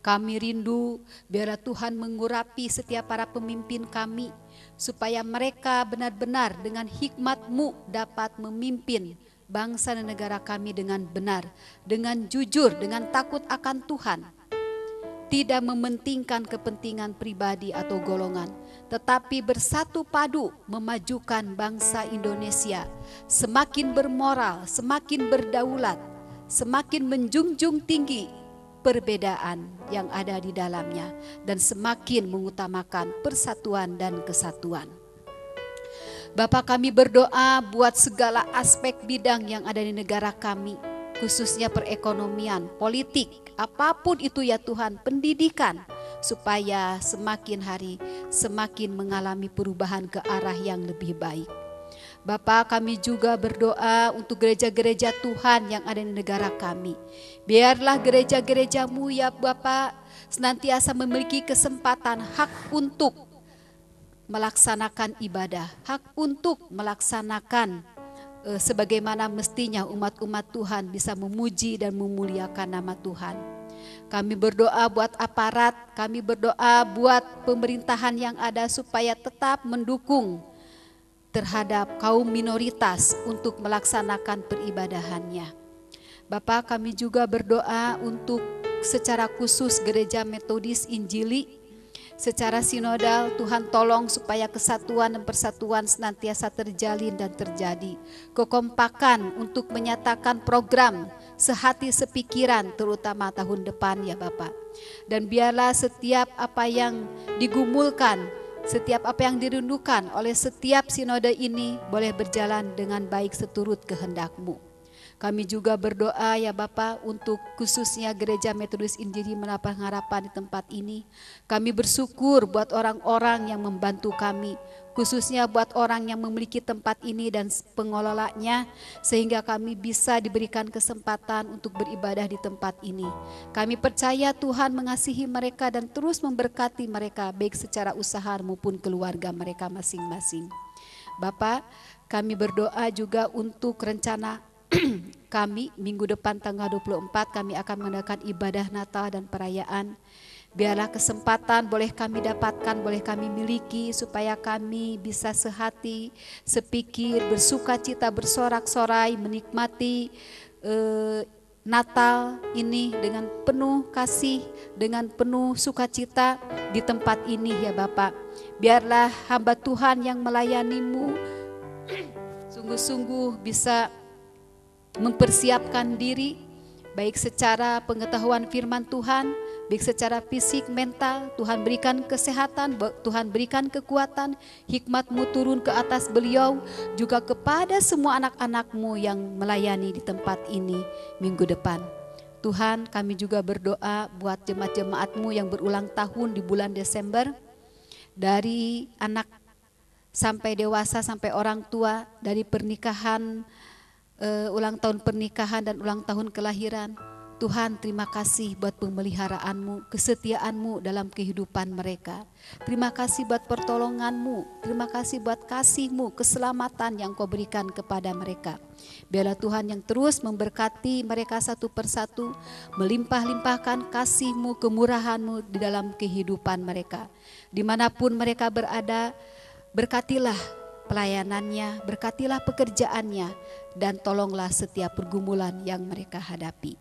Kami rindu biarlah Tuhan mengurapi setiap para pemimpin kami, supaya mereka benar-benar dengan hikmat-Mu dapat memimpin bangsa dan negara kami dengan benar, dengan jujur, dengan takut akan Tuhan. Tidak mementingkan kepentingan pribadi atau golongan, tetapi bersatu padu memajukan bangsa Indonesia semakin bermoral, semakin berdaulat, semakin menjunjung tinggi perbedaan yang ada di dalamnya, dan semakin mengutamakan persatuan dan kesatuan. Bapa, kami berdoa buat segala aspek bidang yang ada di negara kami, khususnya perekonomian, politik, apapun itu ya Tuhan, pendidikan, supaya semakin hari semakin mengalami perubahan ke arah yang lebih baik. Bapa, kami juga berdoa untuk gereja-gereja Tuhan yang ada di negara kami. Biarlah gereja-gereja-Mu ya Bapa senantiasa memiliki kesempatan, hak untuk melaksanakan ibadah, hak untuk melaksanakan sebagaimana mestinya umat-umat Tuhan bisa memuji dan memuliakan nama Tuhan. Kami berdoa buat aparat, kami berdoa buat pemerintahan yang ada supaya tetap mendukung terhadap kaum minoritas untuk melaksanakan peribadahannya. Bapa, kami juga berdoa untuk secara khusus Gereja Metodis Injili. Secara sinodal, Tuhan tolong supaya kesatuan dan persatuan senantiasa terjalin dan terjadi. Kekompakan untuk menyatakan program sehati sepikiran terutama tahun depan ya Bapak. Dan biarlah setiap apa yang digumulkan, setiap apa yang dirindukan oleh setiap sinode ini boleh berjalan dengan baik seturut kehendak-Mu. Kami juga berdoa ya Bapa untuk khususnya Gereja Metodis Injili Menapah Harapan di tempat ini. Kami bersyukur buat orang-orang yang membantu kami, khususnya buat orang yang memiliki tempat ini dan pengelolanya, sehingga kami bisa diberikan kesempatan untuk beribadah di tempat ini. Kami percaya Tuhan mengasihi mereka dan terus memberkati mereka baik secara usaha maupun keluarga mereka masing-masing. Bapa, kami berdoa juga untuk rencana kami minggu depan tanggal 24 kami akan mengadakan ibadah Natal dan perayaan. Biarlah kesempatan boleh kami dapatkan, boleh kami miliki supaya kami bisa sehati, sepikir, bersuka cita, bersorak-sorai, menikmati Natal ini dengan penuh kasih, dengan penuh sukacita di tempat ini ya Bapak. Biarlah hamba Tuhan yang melayani-Mu sungguh-sungguh bisa mempersiapkan diri baik secara pengetahuan firman Tuhan, baik secara fisik, mental. Tuhan berikan kesehatan, Tuhan berikan kekuatan, hikmat-Mu turun ke atas beliau, juga kepada semua anak-anak-Mu yang melayani di tempat ini minggu depan. Tuhan, kami juga berdoa buat jemaat-jemaat-Mu yang berulang tahun di bulan Desember, dari anak sampai dewasa sampai orang tua, dari pernikahan, ulang tahun pernikahan dan ulang tahun kelahiran. Tuhan, terima kasih buat pemeliharaan-Mu, kesetiaan-Mu dalam kehidupan mereka. Terima kasih buat pertolongan-Mu, terima kasih buat kasih-Mu, keselamatan yang Kau berikan kepada mereka. Biarlah Tuhan yang terus memberkati mereka satu persatu, melimpah-limpahkan kasih-Mu, kemurahan-Mu di dalam kehidupan mereka. Dimanapun mereka berada, berkatilah pelayanannya, berkatilah pekerjaannya, dan tolonglah setiap pergumulan yang mereka hadapi.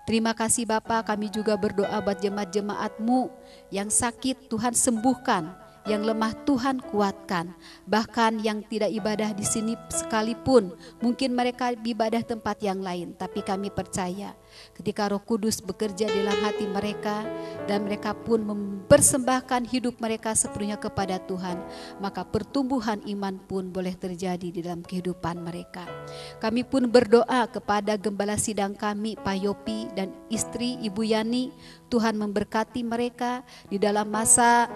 Terima kasih Bapa, kami juga berdoa buat jemaat-jemaat-Mu yang sakit Tuhan sembuhkan, yang lemah Tuhan kuatkan, bahkan yang tidak ibadah di sini sekalipun, mungkin mereka ibadah tempat yang lain, tapi kami percaya Ketika Roh Kudus bekerja dalam hati mereka dan mereka pun mempersembahkan hidup mereka sepenuhnya kepada Tuhan, maka pertumbuhan iman pun boleh terjadi di dalam kehidupan mereka. Kami pun berdoa kepada gembala sidang kami, Pak Yopi dan istri Ibu Yani, Tuhan memberkati mereka di dalam masa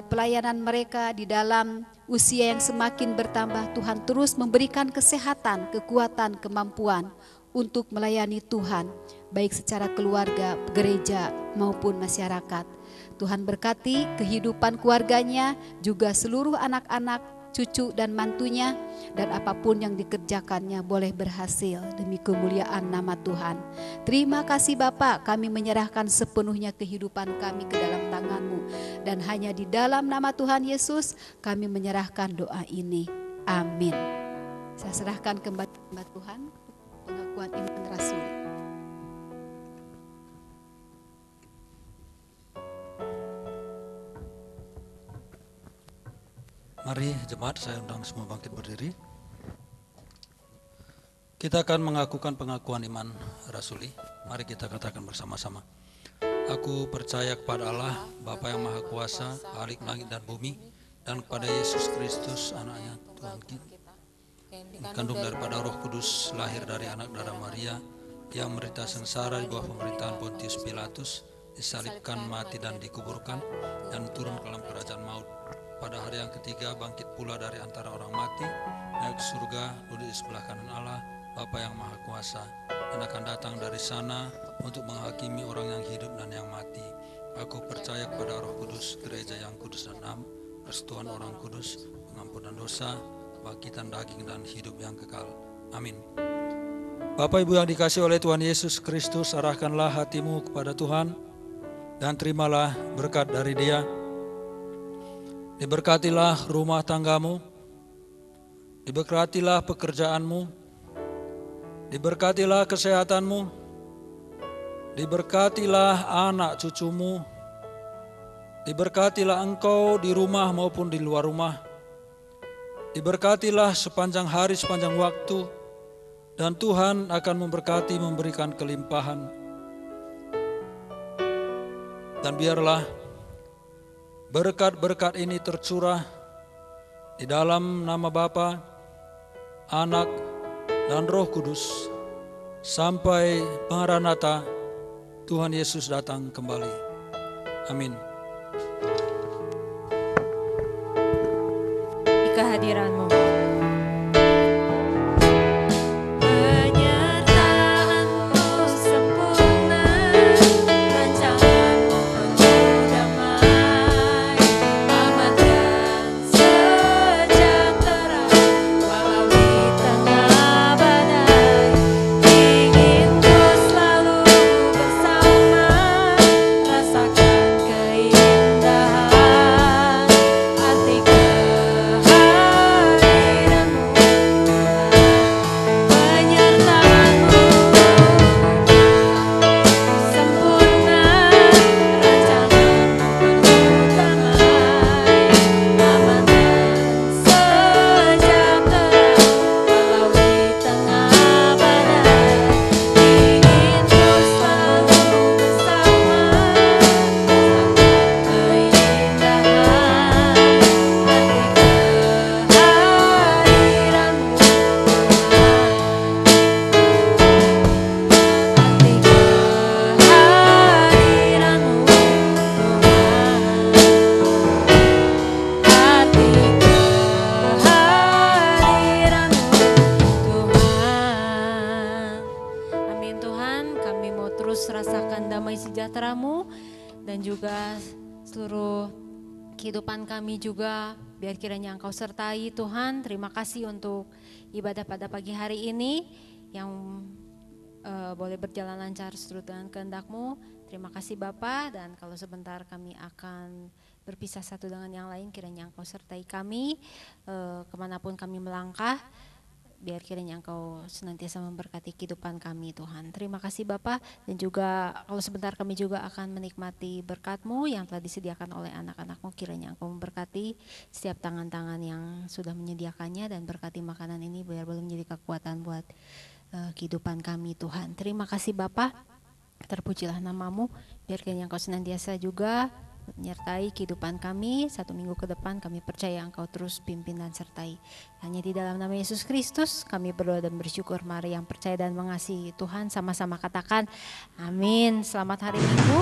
pelayanan mereka, di dalam usia yang semakin bertambah. Tuhan terus memberikan kesehatan, kekuatan, kemampuan untuk melayani Tuhan, baik secara keluarga, gereja maupun masyarakat. Tuhan berkati kehidupan keluarganya, juga seluruh anak-anak, cucu dan mantunya, dan apapun yang dikerjakannya boleh berhasil demi kemuliaan nama Tuhan. Terima kasih Bapa, kami menyerahkan sepenuhnya kehidupan kami ke dalam tangan-Mu, dan hanya di dalam nama Tuhan Yesus kami menyerahkan doa ini. Amin. Saya serahkan kembali kepada Tuhan pengakuan iman rasuli. Mari jemaat, saya undang semua bangkit berdiri. Kita akan mengakukan pengakuan iman rasuli. Mari kita katakan bersama-sama. Aku percaya kepada Allah, Bapa yang Maha Kuasa, Khalik langit dan bumi, dan kepada Yesus Kristus, anaknya Tuhan kita, kandung daripada Roh Kudus, lahir dari anak darah Maria, yang menderita sengsara di bawah pemerintahan Pontius Pilatus, disalibkan, mati dan dikuburkan, dan turun ke dalam kerajaan maut. Pada hari yang ketiga bangkit pula dari antara orang mati, naik ke surga, duduk di sebelah kanan Allah, Bapa yang Maha Kuasa, dan akan datang dari sana untuk menghakimi orang yang hidup dan yang mati. Aku percaya kepada Roh Kudus, gereja yang kudus dan am, persekutuan orang kudus, pengampunan dosa, kebangkitan daging dan hidup yang kekal. Amin. Bapak Ibu yang dikasihi oleh Tuhan Yesus Kristus, arahkanlah hatimu kepada Tuhan dan terimalah berkat dari Dia. Diberkatilah rumah tanggamu, diberkatilah pekerjaanmu, diberkatilah kesehatanmu, diberkatilah anak cucumu, diberkatilah engkau di rumah maupun di luar rumah, diberkatilah sepanjang hari, sepanjang waktu, dan Tuhan akan memberkati, memberikan kelimpahan. Dan biarlah berkat-berkat ini tercurah di dalam nama Bapa, Anak, dan Roh Kudus sampai Maranatha, Tuhan Yesus datang kembali. Amin. Di kehadiran-Mu. Dan juga seluruh kehidupan kami juga, biar kiranya Engkau sertai Tuhan. Terima kasih untuk ibadah pada pagi hari ini yang boleh berjalan lancar seturut dengan kehendak-Mu. Terima kasih Bapa, dan kalau sebentar kami akan berpisah satu dengan yang lain, kiranya Engkau sertai kami kemanapun kami melangkah. Biar kiranya Engkau senantiasa memberkati kehidupan kami Tuhan. Terima kasih Bapa, dan juga kalau sebentar kami juga akan menikmati berkat-Mu yang telah disediakan oleh anak-anak-Mu. Kiranya Engkau memberkati setiap tangan-tangan yang sudah menyediakannya, dan berkati makanan ini biar boleh menjadi kekuatan buat kehidupan kami Tuhan. Terima kasih Bapa. Terpujilah namamu, biar kiranya Engkau senantiasa juga menyertai kehidupan kami. 1 minggu ke depan kami percaya Engkau terus pimpin dan sertai. Hanya di dalam nama Yesus Kristus kami berdoa dan bersyukur. Mari yang percaya dan mengasihi Tuhan sama-sama katakan amin. Selamat hari Minggu.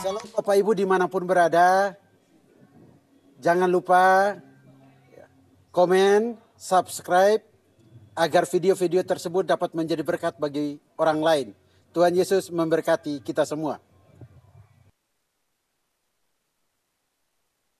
Shalom Bapak Ibu dimanapun berada. Jangan lupa komen, subscribe, agar video-video tersebut dapat menjadi berkat bagi orang lain. Tuhan Yesus memberkati kita semua.